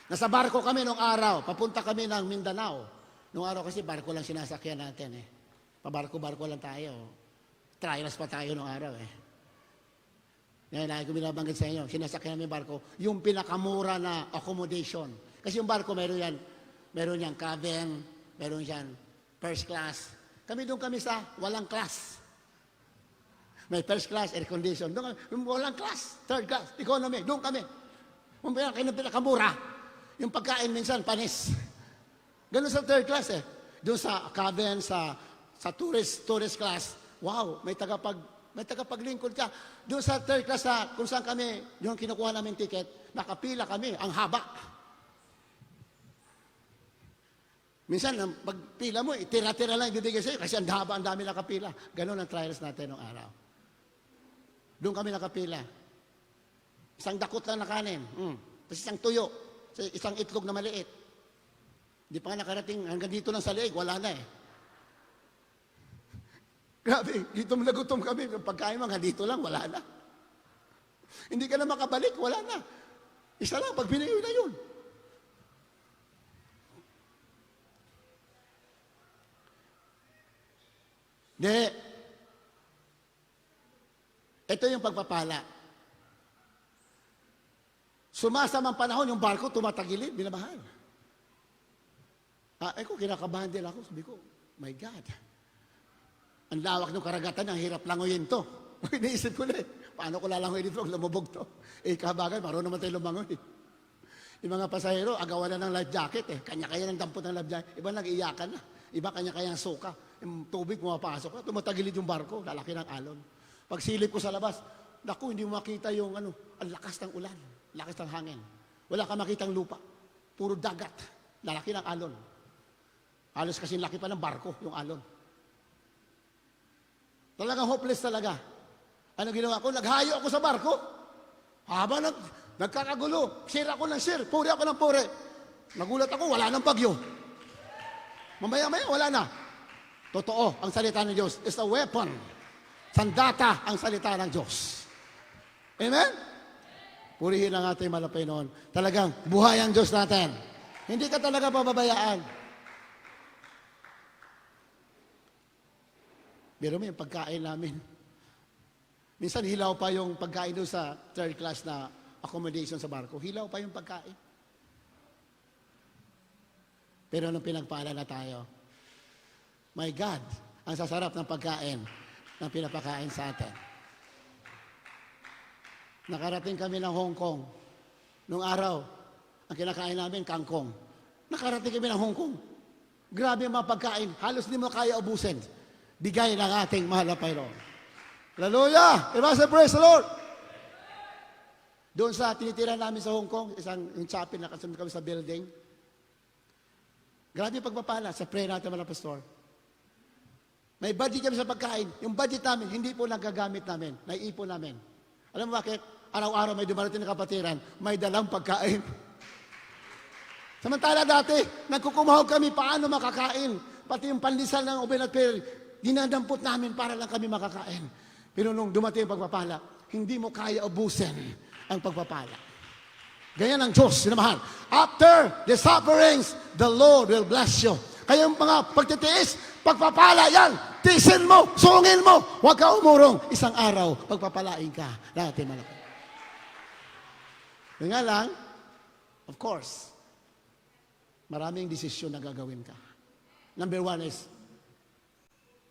Nasa barko kami nung araw, papunta kami ng Mindanao. Nung araw kasi barko lang sinasakyan natin eh. Pabarko-barko lang tayo. Trials pa tayo nung araw eh. Ngayon, lagi ko binabanggit sa inyo, sinasakyan namin barko, yung pinakamura na accommodation. Kasi yung barko, meron yan cabin, meron yan first class. Kami doon kami sa walang class. May first class, air condition. Doon kami, walang class, third class, economy, doon kami. Yung pinakamura. Yung pagkain minsan, panis. Ganun sa third class eh. Doon sa cabin, sa tourist class, wow, may tagapaglingkod ka. Doon sa third class, kung saan kami, yung kinukuha namin ticket, nakapila kami, ang haba. Minsan, pagpila mo, tira-tira lang ibibigay sa'yo kasi ang haba, ang dami nakapila. Ganun ang trials natin ng araw. Doon kami nakapila. Isang dakot lang na kanin. Tapos isang tuyo. Isang itlog na maliit. Di pa nga nakarating, hanggang dito lang sa leeg, wala na eh. Grabe, dito nagutom kami. Pagkain mo, hanggang dito lang, wala na. Hindi ka na makabalik, wala na. Isa lang, pag binigay na yun. Hindi. Ito yung pagpapala. Sumasamang panahon, yung barko tumatagilid, binabahal. Kung kinakabahan din ako, sabi ko, my God. Ang lawak ng karagatan, ang hirap langoyin to. Iniisip ko na paano ko lalangoyin dito, lumubog to. Kabagay, marunong naman tayo lumangoy. Yung mga pasahero, agawan na ng life jacket eh. Kanya-kanya ng dampot ng life jacket. Iba nag-iyakan na. Iba kanya-kanya ng suka. Yung tubig pumapasok. Tumatagilid yung barko, lalaki ng alon. Pag silip ko sa labas, naku, hindi mo makita yung ang lakas ng ulan. Lakas ng hangin. Wala ka makitang lupa. Puro dagat. Lalaki ng alon. Halos kasing laki pa ng barko, yung alon. Talagang hopeless talaga. Ano ginawa ko? Naghayo ako sa barko. Habang nagkakagulo, share ako ng share, puri ako ng puri. Nagulat ako, wala nang bagyo. Mamaya-maya, wala na. Totoo, ang salita ng Diyos is a weapon. Sandata ang salita ng Diyos. Amen? Purihin ang ating malapay noon. Talagang buhay ang Diyos natin. Hindi ka talaga pababayaan. Pero may pagkain namin. Minsan hilaw pa yung pagkain doon sa third class na accommodation sa barko. Hilaw pa yung pagkain. Pero nung pinagpala na tayo, my God, ang sasarap ng pagkain na pinapakain sa atin. Nakarating kami ng Hong Kong. Nung araw, ang kinakain namin, kangkong. Nakarating kami ng Hong Kong. Grabe ang mga pagkain. Halos di mo kaya ubusin. Bigay ng ating mahal na Panginoon. Hallelujah! Everybody praise the Lord! Doon sa tinitira namin sa Hong Kong, yung chapel na kasunod kami sa building. Grabe yung pagpapala sa prayer natin mga pastor. May budget kami sa pagkain. Yung budget namin, hindi po nagagamit namin. Naiipon namin. Alam mo bakit? Araw-araw may dumarating na kapatiran, may dalang pagkain. Samantala dati, nagkukumahog kami paano makakain. Pati yung pandesal ng Oben at Pearl, dinadampot namin para lang kami makakain. Pero nung dumating ang pagpapala, hindi mo kaya ubusin ang pagpapala. Ganyan ang Diyos, sinamahan. After the sufferings, the Lord will bless you. Kaya yung mga pagtitiis, pagpapala yan, tiisin mo, sungin mo, huwag ka umurong. Isang araw, pagpapalain ka. Natin malaki. Yung nga lang, of course, maraming desisyon na gagawin ka. Number one is,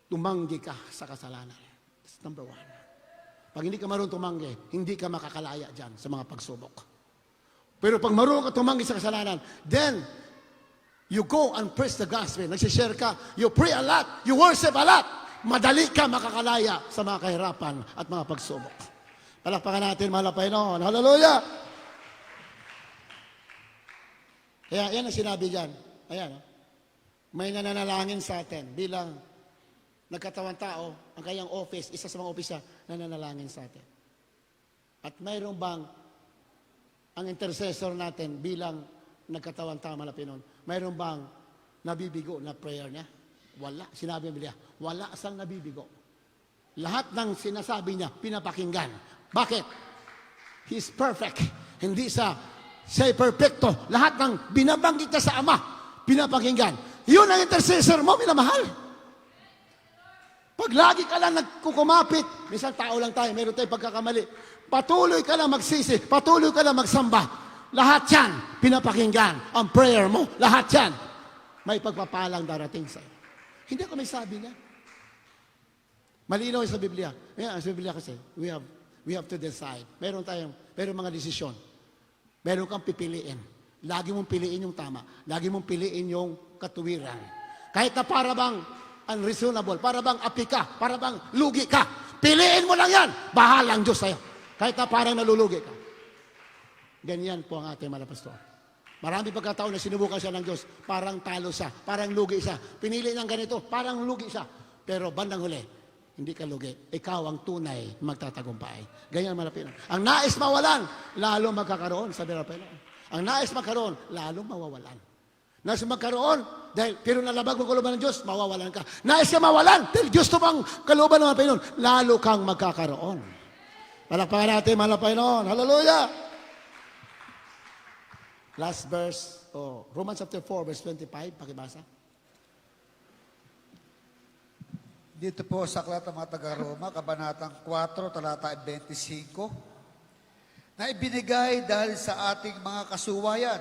tumanggi ka sa kasalanan. That's number one. Pag hindi ka marunong tumanggi, hindi ka makakalaya dyan sa mga pagsubok. Pero pag marunong ka tumanggi sa kasalanan, then, you go and preach the gospel. Nagsishare ka, you pray a lot, you worship a lot. Madali ka makakalaya sa mga kahirapan at mga pagsubok. Palakpakan natin, mahal na Panginoon. Hallelujah! Kaya yan ang sinabi dyan. Ayan, may nananalangin sa atin bilang nagkatawang tao, ang kanyang office, isa sa mga office niya, nananalangin sa atin. At mayroon bang ang intercessor natin bilang nagkatawang tama na Pinoon, mayroon bang nabibigo na prayer niya? Wala. Sinabi niya, wala sang nabibigo. Lahat ng sinasabi niya, pinapakinggan. Bakit? He's perfect. Hindi siya'y perfecto. Lahat ng binabanggit niya sa Ama, pinapakinggan. Yun ang intercessor mo, minamahal. Pag lagi ka lang nagkukumapit, minsan tao lang tayo, meron tayong pagkakamali, patuloy ka lang magsisi, patuloy ka lang magsamba. Lahat yan, pinapakinggan. Ang prayer mo, lahat yan. May pagpapalang darating sa'yo. Hindi ako may sabi niya. Malinaw sa Biblia. Sa Biblia kasi, we have to decide. Meron mga desisyon. Meron kang pipiliin. Lagi mong piliin yung tama. Lagi mong piliin yung katuwiran. Kahit na para bang unreasonable, para bang api ka, para bang lugi ka, piliin mo lang yan. Bahalang Diyos sa'yo. Kahit na parang nalulugi ka. Ganyan po ang ating mga pastor. Marami pagkataon na sinubukan siya ng Diyos, parang talo siya, parang lugi siya. Pinili ng ganito, parang lugi siya. Pero bandang huli, hindi ka lugi. Ikaw ang tunay magtatagumpay. Ganyan mga Pinoy. Ang nais mawalan, lalo magkakaroon, sabi ng Pinoy. Ang nais magkaroon, lalo mawawalan. Nais magkaroon, pero nalabag mo kalooban ng Diyos, mawawalan ka. Nais ka mawalan, dahil Diyos to bang kalooban ng mga Pinoy, lalo kang magkakaroon. Palakpakan natin mga Pinoy. Hallelujah! Last verse, Romans chapter 4, verse 25, pakibasa.
Dito po sa Aklat ng mga taga-Roma, Kabanatang 4, talata 25, na ibinigay dahil sa ating mga kasuwayan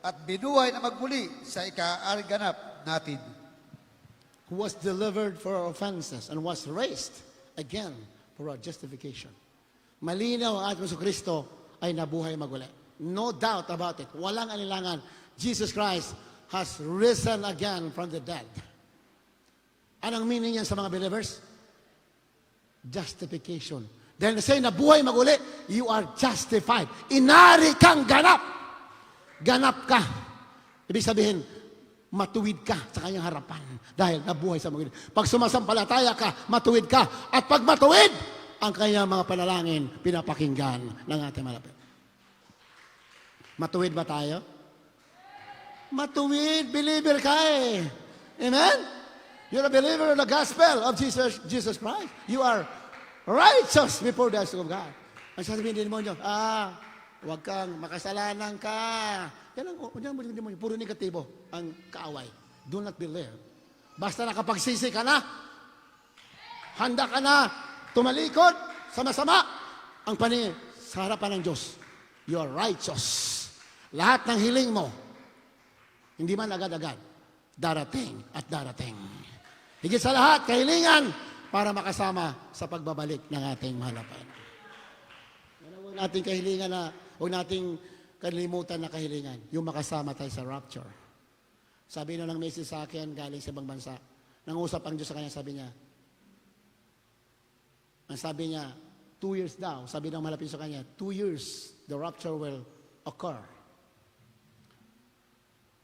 at binuhay na magmuli sa ikaarganap natin.
Who was delivered for our offenses and was raised again for our justification. Malinaw ang ating Kristo ay nabuhay maguli. No doubt about it. Walang anilangan. Jesus Christ has risen again from the dead. Anong meaning yan sa mga believers? Justification. Dahil say na buhay maguli, you are justified. Inari kang ganap. Ganap ka. Ibig sabihin, matuwid ka sa kanyang harapan. Dahil nabuhay sa maguli. Pag sumasampalataya ka, matuwid ka. At pag matuwid, ang kanyang mga panalangin, pinapakinggan ng ating malapit. Matuwid ba tayo? Matuwid, believer ka eh. Amen? You're a believer in the gospel of Jesus Christ. You are righteous before the eyes of God. Ang sasabihin din mo nyo, huwag kang makasalanan ka. Yan ang demonyo. Puro negatibo ang kaaway. Do not believe. Basta nakapagsisi ka na, handa ka na, tumalikod sa masama, ang paningin sa harapan ng Diyos. You are righteous. Lahat ng hiling mo, hindi man agad-agad, darating at darating. Higit sa lahat, kahilingan para makasama sa pagbabalik ng ating mahal na Panginoon. Huwag nating kahilingan na, huwag nating kalimutan na kahilingan, yung makasama tayo sa rapture. Sabi na ng message sa akin, galing sa ibang bansa, nangusap ang Diyos sa kanya, sabi niya, 2 years daw, sabi ng malapit sa kanya, 2 years, the rapture will occur.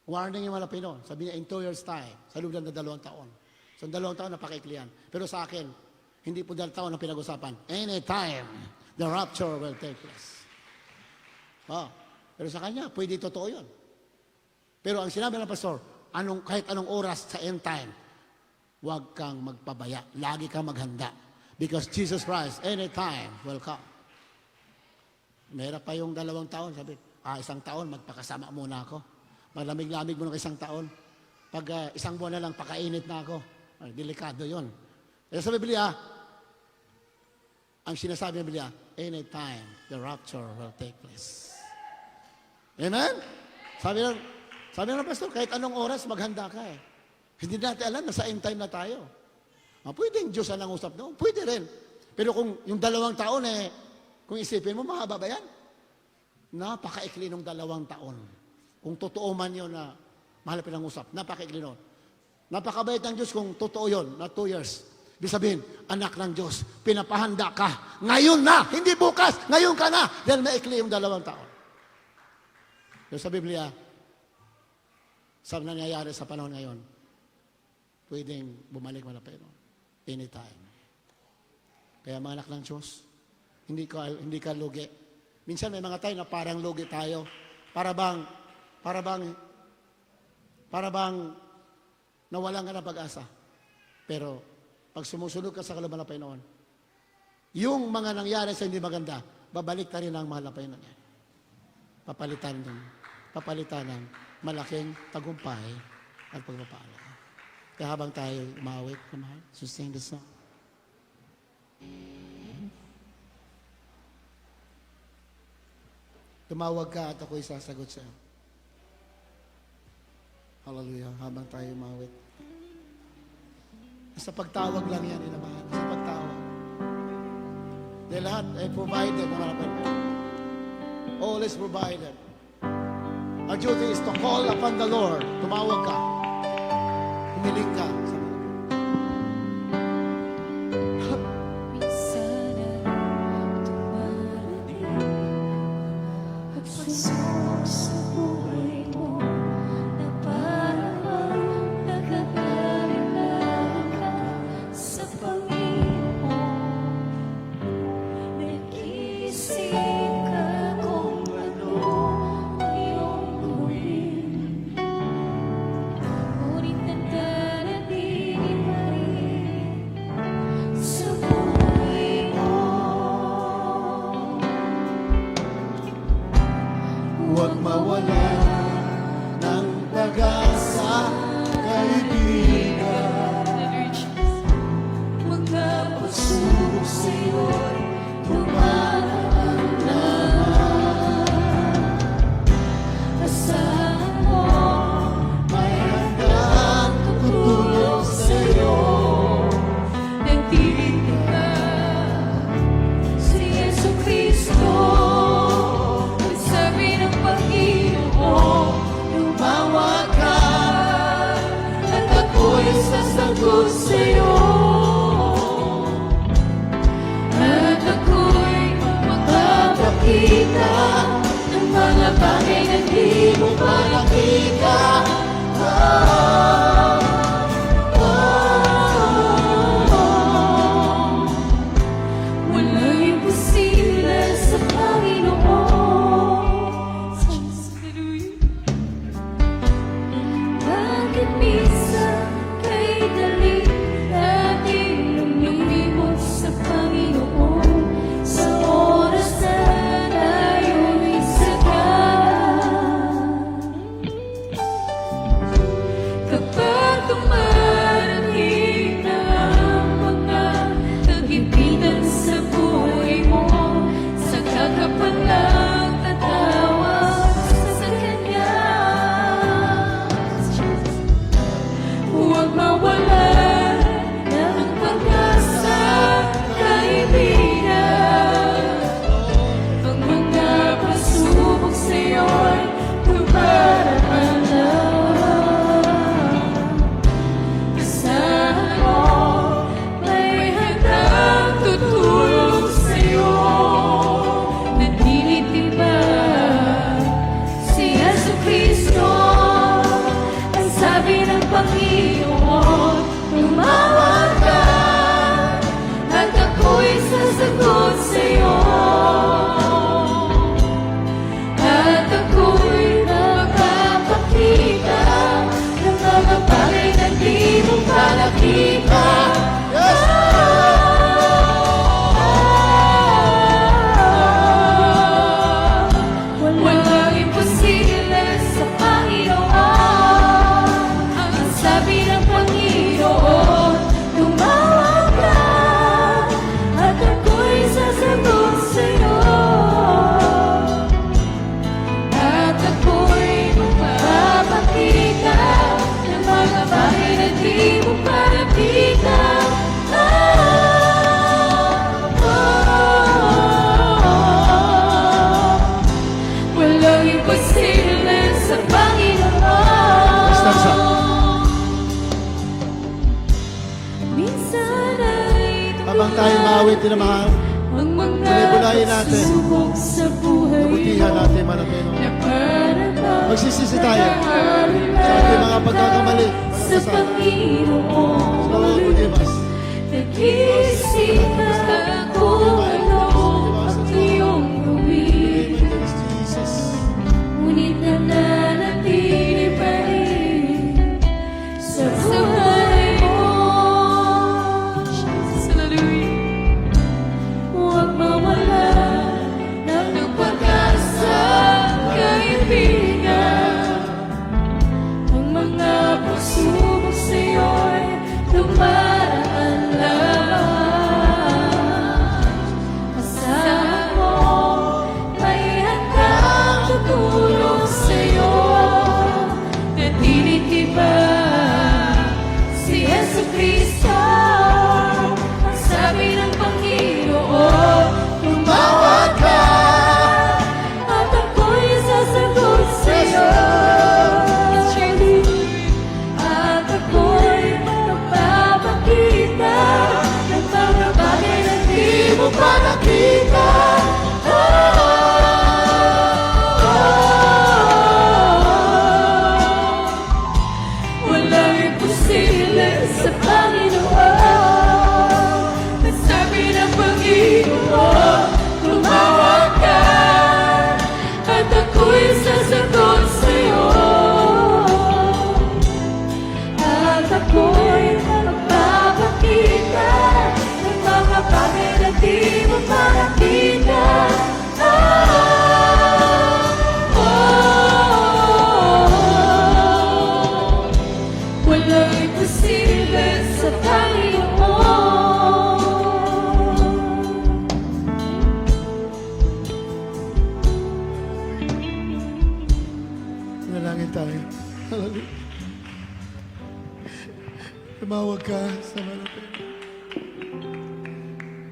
Warning yung malapit noon. Sabi niya, in 2 years time, sa loob ng 2 taon. So, 2 taon, napakaiklian. Pero sa akin, hindi po 2 taon ang pinag-usapan. Anytime, the rapture will take place. Pero sa kanya, pwede totoo yun. Pero ang sinabi ng pastor, kahit anong oras sa end time, huwag kang magpabaya. Lagi kang maghanda. Because Jesus Christ, anytime, will come. Mahirap pa yung 2 taon. Sabi, 1 taon, magpakasama muna ako. Malamig-lamig mo ng 1 taon. Pag 1 buwan na lang, pakainit na ako. Ay, delikado yun. Kaya sa Biblia, ang sinasabi ng Biblia, anytime the rapture will take place. Amen? Sabi ng pastor, kahit anong oras, maghanda ka eh. Hindi natin alam, nasa end time na tayo. Pwedeng Diyos ang nangusap doon. Pwede rin. Pero kung yung 2 taon kung isipin mo, mahaba ba yan? Napakaikli ng 2 taon. Kung totoo man yun na mahal pinangusap, napakaikli nun. Napakabait ng Diyos kung totoo yun, na 2 years. Ibig sabihin, anak ng Diyos, pinapahanda ka. Ngayon na, hindi bukas, ngayon ka na. Dahil maikli yung 2 taon. Pero sa Biblia, sa nangyayari sa panahon ngayon, pwedeng bumalik malapit nun. Anytime. Kaya mga anak ng Diyos, hindi ka lugi. Minsan may mga tayo na parang lugi tayo. Para bang nawalan ka ng pag-asa. Pero pag sumusunod ka sa kaluban ng Panginoon, yung mga nangyari sa hindi maganda, babalik ta rin ang mahal na Panginoon yan. Papalitan ng malaking tagumpay at pagpapala. Kaya habang tayo umawit, sustain the song. Tumawag ka at ako'y sasagot sa iyo. Hallelujah. Habang tayo umawit. Sa pagtawag lang yan, inamahan. Sa pagtawag. Dahil lahat ay provided ng harapan mo. All is provided. Our duty is to call upon the Lord. Tumawag ka. Humiling ka. Huwag mawala ng pag-asa, kaibigan.
Mga pagsubok sa'yo'y dumaan naman. Asahan mo,
May handang tutulong sa'yo.
nagtitig ka si Jesucristo. Ang sabi ng Panginoon,
Tumawag ka
at ako'y sasagot sa'yo. At ako'y magpapakita ng mga bagay na di mo pa nakita. Walang imposible sa Panginoon. Bakit minsan kay dali natin lumilibot sa Panginoon sa oras na tayo'y sagad? Kapag dumarating na ang mga kagipitan sa buhay mo, saka ka palang tatawag sa Kanya. Huwag mawala ng pag-asa, kaibigan. Ang mga pasubok sa'yo'y dumaraan lang. Asahan mo, may handang tutulong sa'yo. Naninitibay si Jesucristo. Ang sabi ng Panginoon, tumawag ka at ako'y sasagot sa'yo. At ako'y magpapakita ng mga bagay na di mo pa nakita. Walang imposible sa Panginoon. Ang sabi ng Panginoon, tumawag ka at ako'y sasagot sa'yo. At ako'y magpapakita ng mga bagay na di mo pa nakita. Walang imposible sa Panginoon.
Estanza.
Minsan ay
Habang tayo umawit, tinamahan,
ang mga
Bulayin natin.
pagsubok sa buhay
nabutihan natin, man ang Panginoon.
na parang
Magsisisi tayo sa ating mga pagkakamali.
sa Panginoon.
Lord, forgive us.
Nag-iisip ka kung ano ang iyong gawin. ngunit nananatili pa rin sa buhay mo. Hallelujah. Huwag mawala ng pag-asa, kaibigan. Ang mga pagsubok sa'yo'y dumaan lamang. Kasama mo, may handang tutulong sa'yo. Natinitiba si Jesucristo. Ang sabi ng Panginoon, tumawag ka at ako'y sasagot sa'yo. At ako'y magpapakita ng mga bagay na di mo pa nakita. Walang imposible sa Panginoon. Ang sabi ng Panginoon, tumawag ka at ako'y sasagot sa'yo. At ako'y magpapakita ng mga bagay na di mo pa nakita. Walang imposible sa Panginoon.
Nanalangin tayo. Hallelujah. Tumawag ka sa malapit.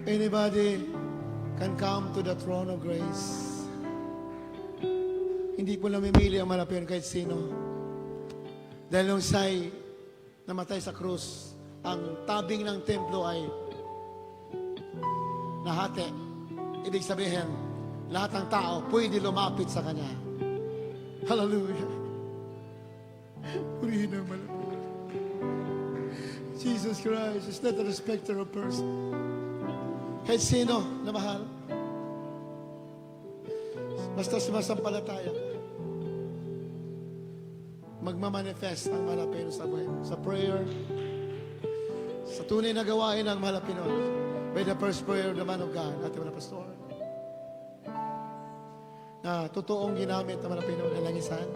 Anybody can come to the throne of grace. Hindi po namimili ang malapit kahit sino. Dahil nung siya'y namatay sa krus, ang tabing ng templo ay nahati. Ibig sabihin, lahat ng tao pwede lumapit sa Kanya. Hallelujah. Purihin ang malapit. Jesus Christ is not a respecter of person. Kahit sino na mahal, basta sumasampalataya ka, magmamanifest ang mahal na Panginoon sa buhay mo. Sa prayer, sa tunay na gawain ng mahal na Panginoon. By the first prayer of the man of God, ating mga pastor, na totoong ginamit ng mahal na Panginoon na langisan.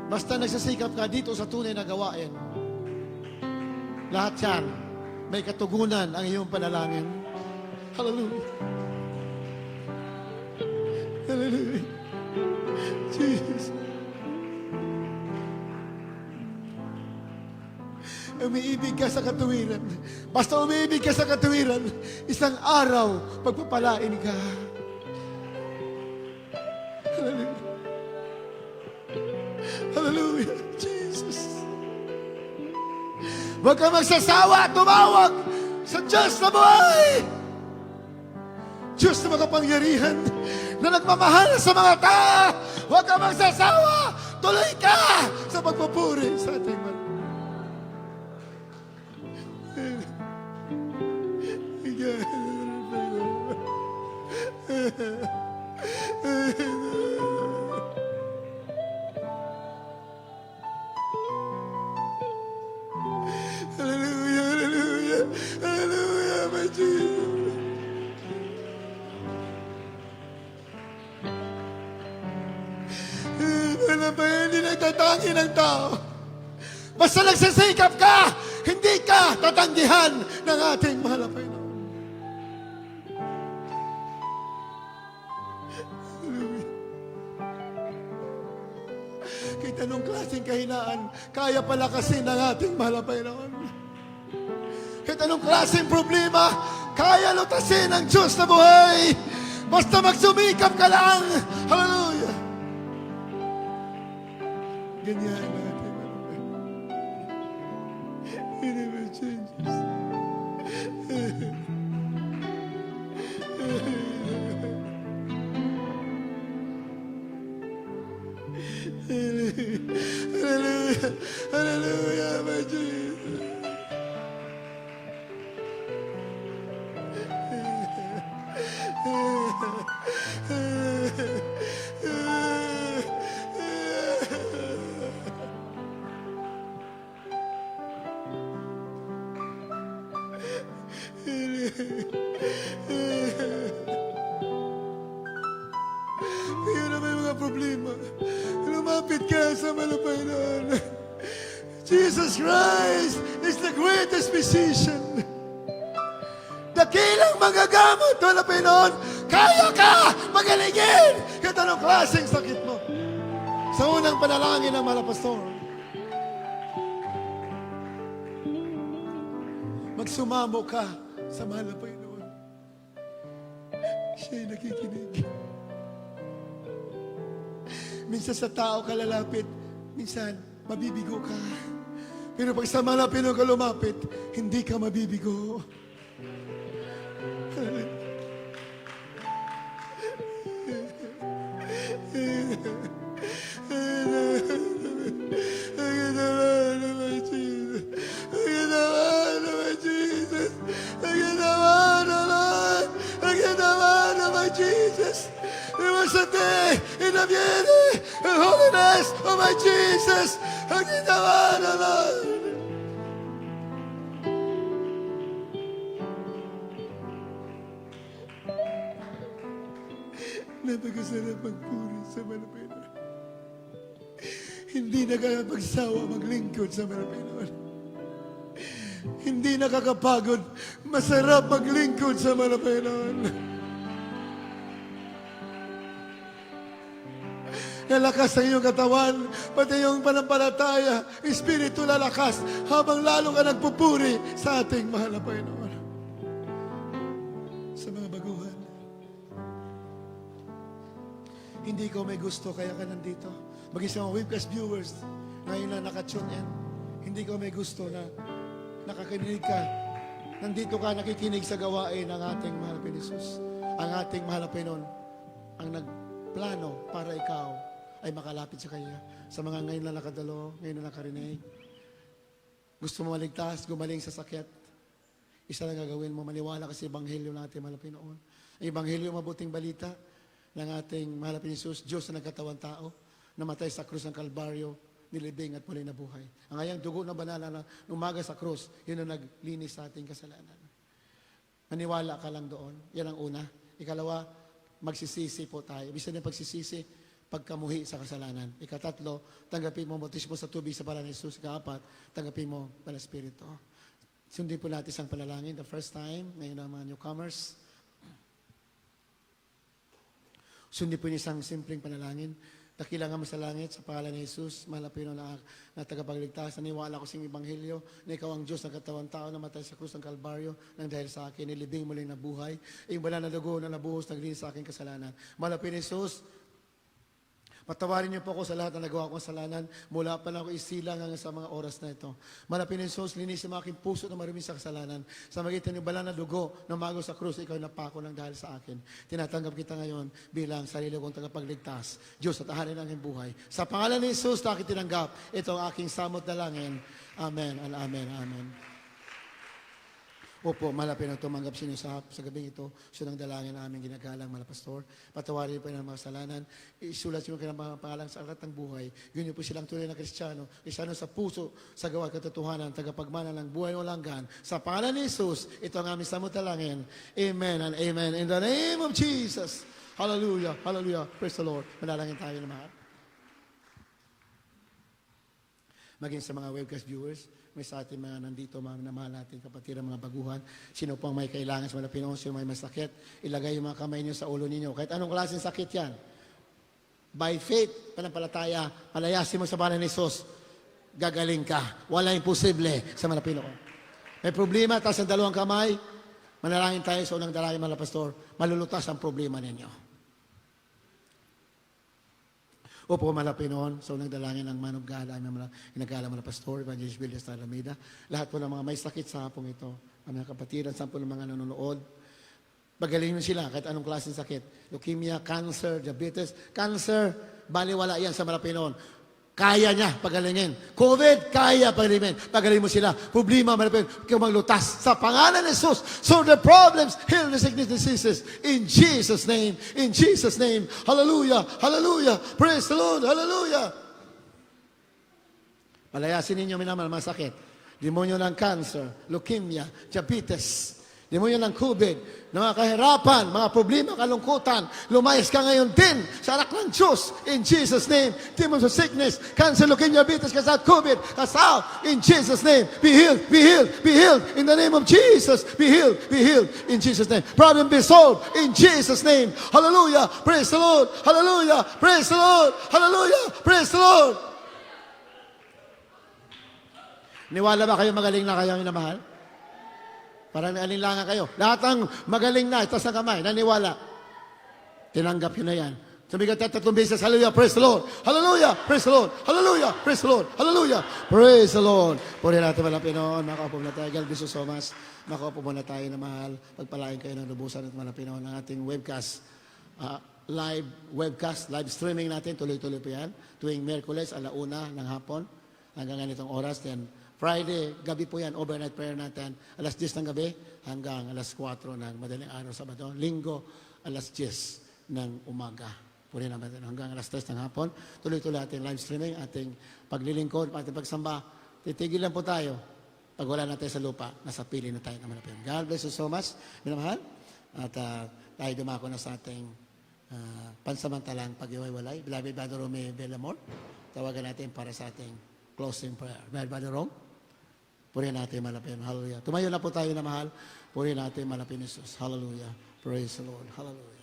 Basta nagsasikap ka dito sa tunay na gawain, lahat yan, may katugunan ang iyong panalangin. Hallelujah. Hallelujah. Jesus. Umiibig ka sa katuwiran. Basta umiibig ka sa katuwiran, isang araw, pagpapalain ka. Hallelujah. Hallelujah. Jesus. Huwag ka magsasawa, tumawag sa Diyos na buhay. Diyos na makapangyarihan, na nagmamahal sa mga tao. Huwag ka magsasawa, tuloy ka sa pagpupuri sa ating mga. Hallelujah, hallelujah, hallelujah, my Jesus. Wala ba hindi nagtatangi ng tao? Basta nagsisikap ka, hindi ka tatanggihan ng ating mahal na Panginoon. Hallelujah. Kahit anong klaseng kahinaan, kaya palakasin ng ating mahal na Panginoon. Kahit anong klaseng problema, kaya lutasin ng Diyos na buhay. Basta magsumikap ka lang. Hallelujah. Ganyan natin. It never changes. Hallelujah. Hallelujah, my Jesus. problema. Lumapit ka sa malapainan. Jesus Christ is the greatest physician. Dakilang magagamot, wala Panginoon. Kaya ka magalingin kahit anong klaseng sakit mo. Sa unang panalangin ng mga pastor, magsumamo ka sa mahal na Panginoon. Siya'y nakikinig. Minsan sa tao ka lalapit, minsan mabibigo ka. Pero pag sa mahal na Panginoon ka lumapit, hindi ka mabibigo. Jesus, it was a day in the beauty and holiness of my Jesus. Ang ginawa na Lord. Napakasarap magpuri sa Panginoon. Hindi nakakapagsawa maglingkod sa Panginoon. Hindi nakakapagod, masarap maglingkod sa Panginoon. Lalakas ang iyong katawan, pati iyong panampalataya, espiritu lalakas, habang lalo ka nagpupuri sa ating mahal na Panginoon. Sa mga baguhan, hindi ko may gusto, kaya ka nandito. Maging sa mga webcast viewers, ngayon na nakatune in, hindi ko may gusto na nakakinig ka. Nandito ka nakikinig sa gawain ng ating mahal na Jesus. Ang ating mahal na Panginoon, ang nagplano para ikaw ay makalapit sa Kanya. Sa mga ngayon na nakadalo, ngayon na nakarinig, gusto mo maligtas, gumaling sa sakit, isa lang gagawin mo, maniwala kasi Ebanghelyo natin, mahal na Panginoon. Ang Ebanghelyo, mabuting balita ng ating mahal na Jesus, Diyos na nagkatawang tao, namatay sa krus ng Kalbaryo, nilibing at muli na buhay. Ang ayang dugo na banala na umaga sa krus, yun ang naglinis sa ating kasalanan. Maniwala ka lang doon. Yan ang una. Ikalawa, magsisisi po tayo. Bisa niya pagsisisi, pagkamuhi sa kasalanan. Ikatatlo, tanggapin mo bautismo sa tubig sa pangalan ni Jesus. Ikaapat, tanggapin mo pala Espiritu. Sundin po natin isang panalangin. The first time, ngayon ang mga newcomers. Sundin po niyo isang simpleng panalangin. Dakila nga sa langit, sa pangalan ni Jesus, mahal na Panginoon na tagapagligtas. Naniwala ko sa Ebanghelyo na ikaw ang Diyos ng katawang tao na matay sa krus ng Kalbaryo nang dahil sa akin, nilibing muling na buhay. Iyong banal na dugo na nabuhos, naglinis sa aking kasalanan. Mahal na Panginoon Jesus, patawarin niyo po ako sa lahat na nagawa kong kasalanan mula pa lang ako isilang hanggang sa mga oras na ito. Manapin ng Jesus, linisin mo aking puso na marumi sa kasalanan. Sa magitan ng banal na dugo na mago sa krus, ikaw napako ng dahil sa akin. Tinatanggap kita ngayon bilang sarili kong tagapagligtas. Diyos at ahanin ang aking buhay. Sa pangalan ni Jesus na aking tinanggap, ito ang aking samot dalangin. Amen and amen, amen. Opo, malapit na tumanggap sinyo sa gabing ito. Sunang dalangin namin ginagalang, mga pastor. Patawarin po ng mga kasalanan. Isulat sinyo kailang mga pangalan sa aklat ng buhay. Yun po silang tunay na Kristiyano. Kristiyano sa puso, sa gawa katotohanan, tagapagmana ng buhay o langgan. Sa pangalan ni Jesus, ito ang aming samot dalangin. Amen and amen. In the name of Jesus. Hallelujah, hallelujah. Praise the Lord. Manalangin tayo naman. Maging sa mga webcast viewers, may sa ating mga nandito, mga namahal natin kapatid, mga baguhan, sino pong may kailangan sa mga Pinoon, sino may masakit, ilagay yung mga kamay niyo sa ulo ninyo. Kahit anong klaseng sakit yan. By faith, panampalataya, palayasin mo sa pangalan ni Jesus, gagaling ka. Wala imposible sa mga Pinoon. May problema, taas ang dalawang kamay, manalangin tayo sa unang dalangin, mga pastor, malulutas ang problema ninyo. Opo, malapit noon. So, nagdalangin ng man of God, ang inagala mga pastor, Evangelist Villas Talameda. Lahat po ng mga may sakit sa hapong ito, ang mga kapatid, at saan po ng mga nanonood. Pagaling sila, kahit anong klaseng sakit. Leukemia, cancer, diabetes. Cancer, baliwala yan sa malapit noon. Kaya niya pagalingin. COVID, kaya pagalingin. Pagalingin mo sila. Problema, malapit, kaya maglutas. Sa pangalan ni Jesus, solve the problems, heal the sickness, diseases. In Jesus' name, in Jesus' name. Hallelujah, hallelujah. Praise the Lord, hallelujah. Palayasin ninyo minamahal, masakit. Demonyo ng cancer, leukemia, diabetes. Demonyo ng COVID, ng mga kahirapan, mga problema, kalungkutan, lumayas ka ngayon din sa anak ng Diyos. In Jesus' name, demons of sickness, cancer, leukemia, diabetes, kasat, COVID, kasaw. In Jesus' name, be healed, be healed, be healed. In the name of Jesus, be healed, be healed. In Jesus' name, problem be solved. In Jesus' name, hallelujah, praise the Lord, hallelujah, praise the Lord, hallelujah, praise the Lord. Niwala ba kayo magaling na kayo, minamahal? Parang alinlangan kayo. Lahat ng magaling na, itaas ang kamay, naniwala. Tinanggap yun na yan. Sabi ka 3 beses, hallelujah, praise the Lord. Hallelujah, praise the Lord. Hallelujah, praise the Lord. Hallelujah, praise the Lord. Puri natin walang Pinoon. Makaupo muna tayo. God bless you so much. Makaupo muna tayo na mahal. Pagpalain kayo ng lubusan at walang Pinoon ng ating webcast. Live webcast, live streaming natin. Tuloy-tuloy po yan. Tuwing Miyerkules, 1:00 ng hapon. Hanggang ganitong oras. Then Friday, gabi po yan, overnight prayer natin, 10:00 ng gabi hanggang 4:00 ng madaling araw, Sabado. Linggo, 10:00 ng umaga. Puri naman hanggang 3:00 ng hapon. Tuloy-tuloy ating live streaming, ating paglilingkod, ating pagsamba. Titigil lang po tayo. Pag wala natin sa lupa, nasa pili na tayo naman. God bless you so much, minamahal. At tayo dumako na sa ating pansamantalang pag-iwalay. Beloved Brother Rome Bellamor, tawagan natin para sa ating closing prayer. Beloved Brother Rome, purihin natin malapin. Hallelujah. Tumayo na po tayo na mahal. Purihin natin malapin Jesus. Hallelujah. Praise the Lord. Hallelujah.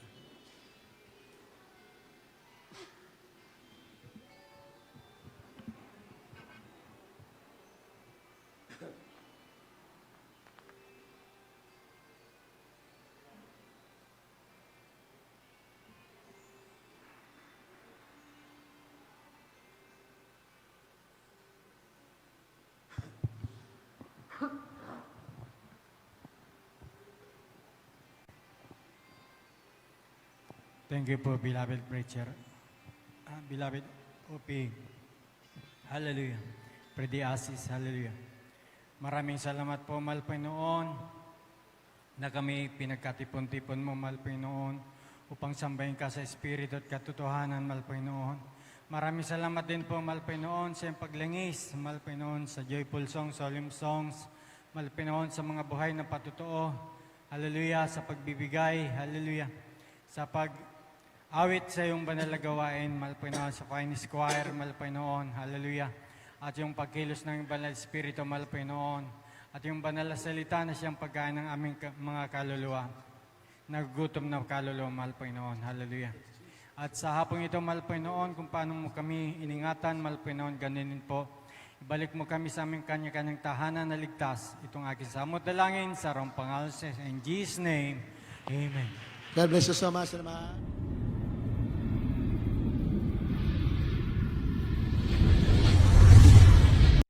Thank you po, beloved preacher. Beloved OP. Hallelujah. Predi Asis, hallelujah. Maraming salamat po, mahal Panginoon, na kami pinagkatipon-tipon mo, mahal Panginoon, upang sambahin ka sa Espiritu at katotohanan, mahal Panginoon. Maraming salamat din po, mahal Panginoon, sa iyong paglingis, mahal Panginoon, sa joyful songs, solemn songs, mahal Panginoon, sa mga buhay na patutuo. Hallelujah, sa pagbibigay, hallelujah, sa awit sa iyong banal na gawain, mahal Panginoon, sa Finest Choir, mahal Panginoon, hallelujah. At yung pagkilos ng banal Espiritu, mahal Panginoon, at yung banal na salita na siyang pagkain ng aming mga kaluluwa, nagugutom na kaluluwa, mahal Panginoon, hallelujah. At sa hapong ito, mahal Panginoon, kung paano mo kami iningatan, mahal Panginoon, ganinin po. Ibalik mo kami sa aming kanya-kanyang tahanan na ligtas. Itong aking samot dalangin sa rong pangalan in Jesus' name, Amen.
God bless you so much, naman.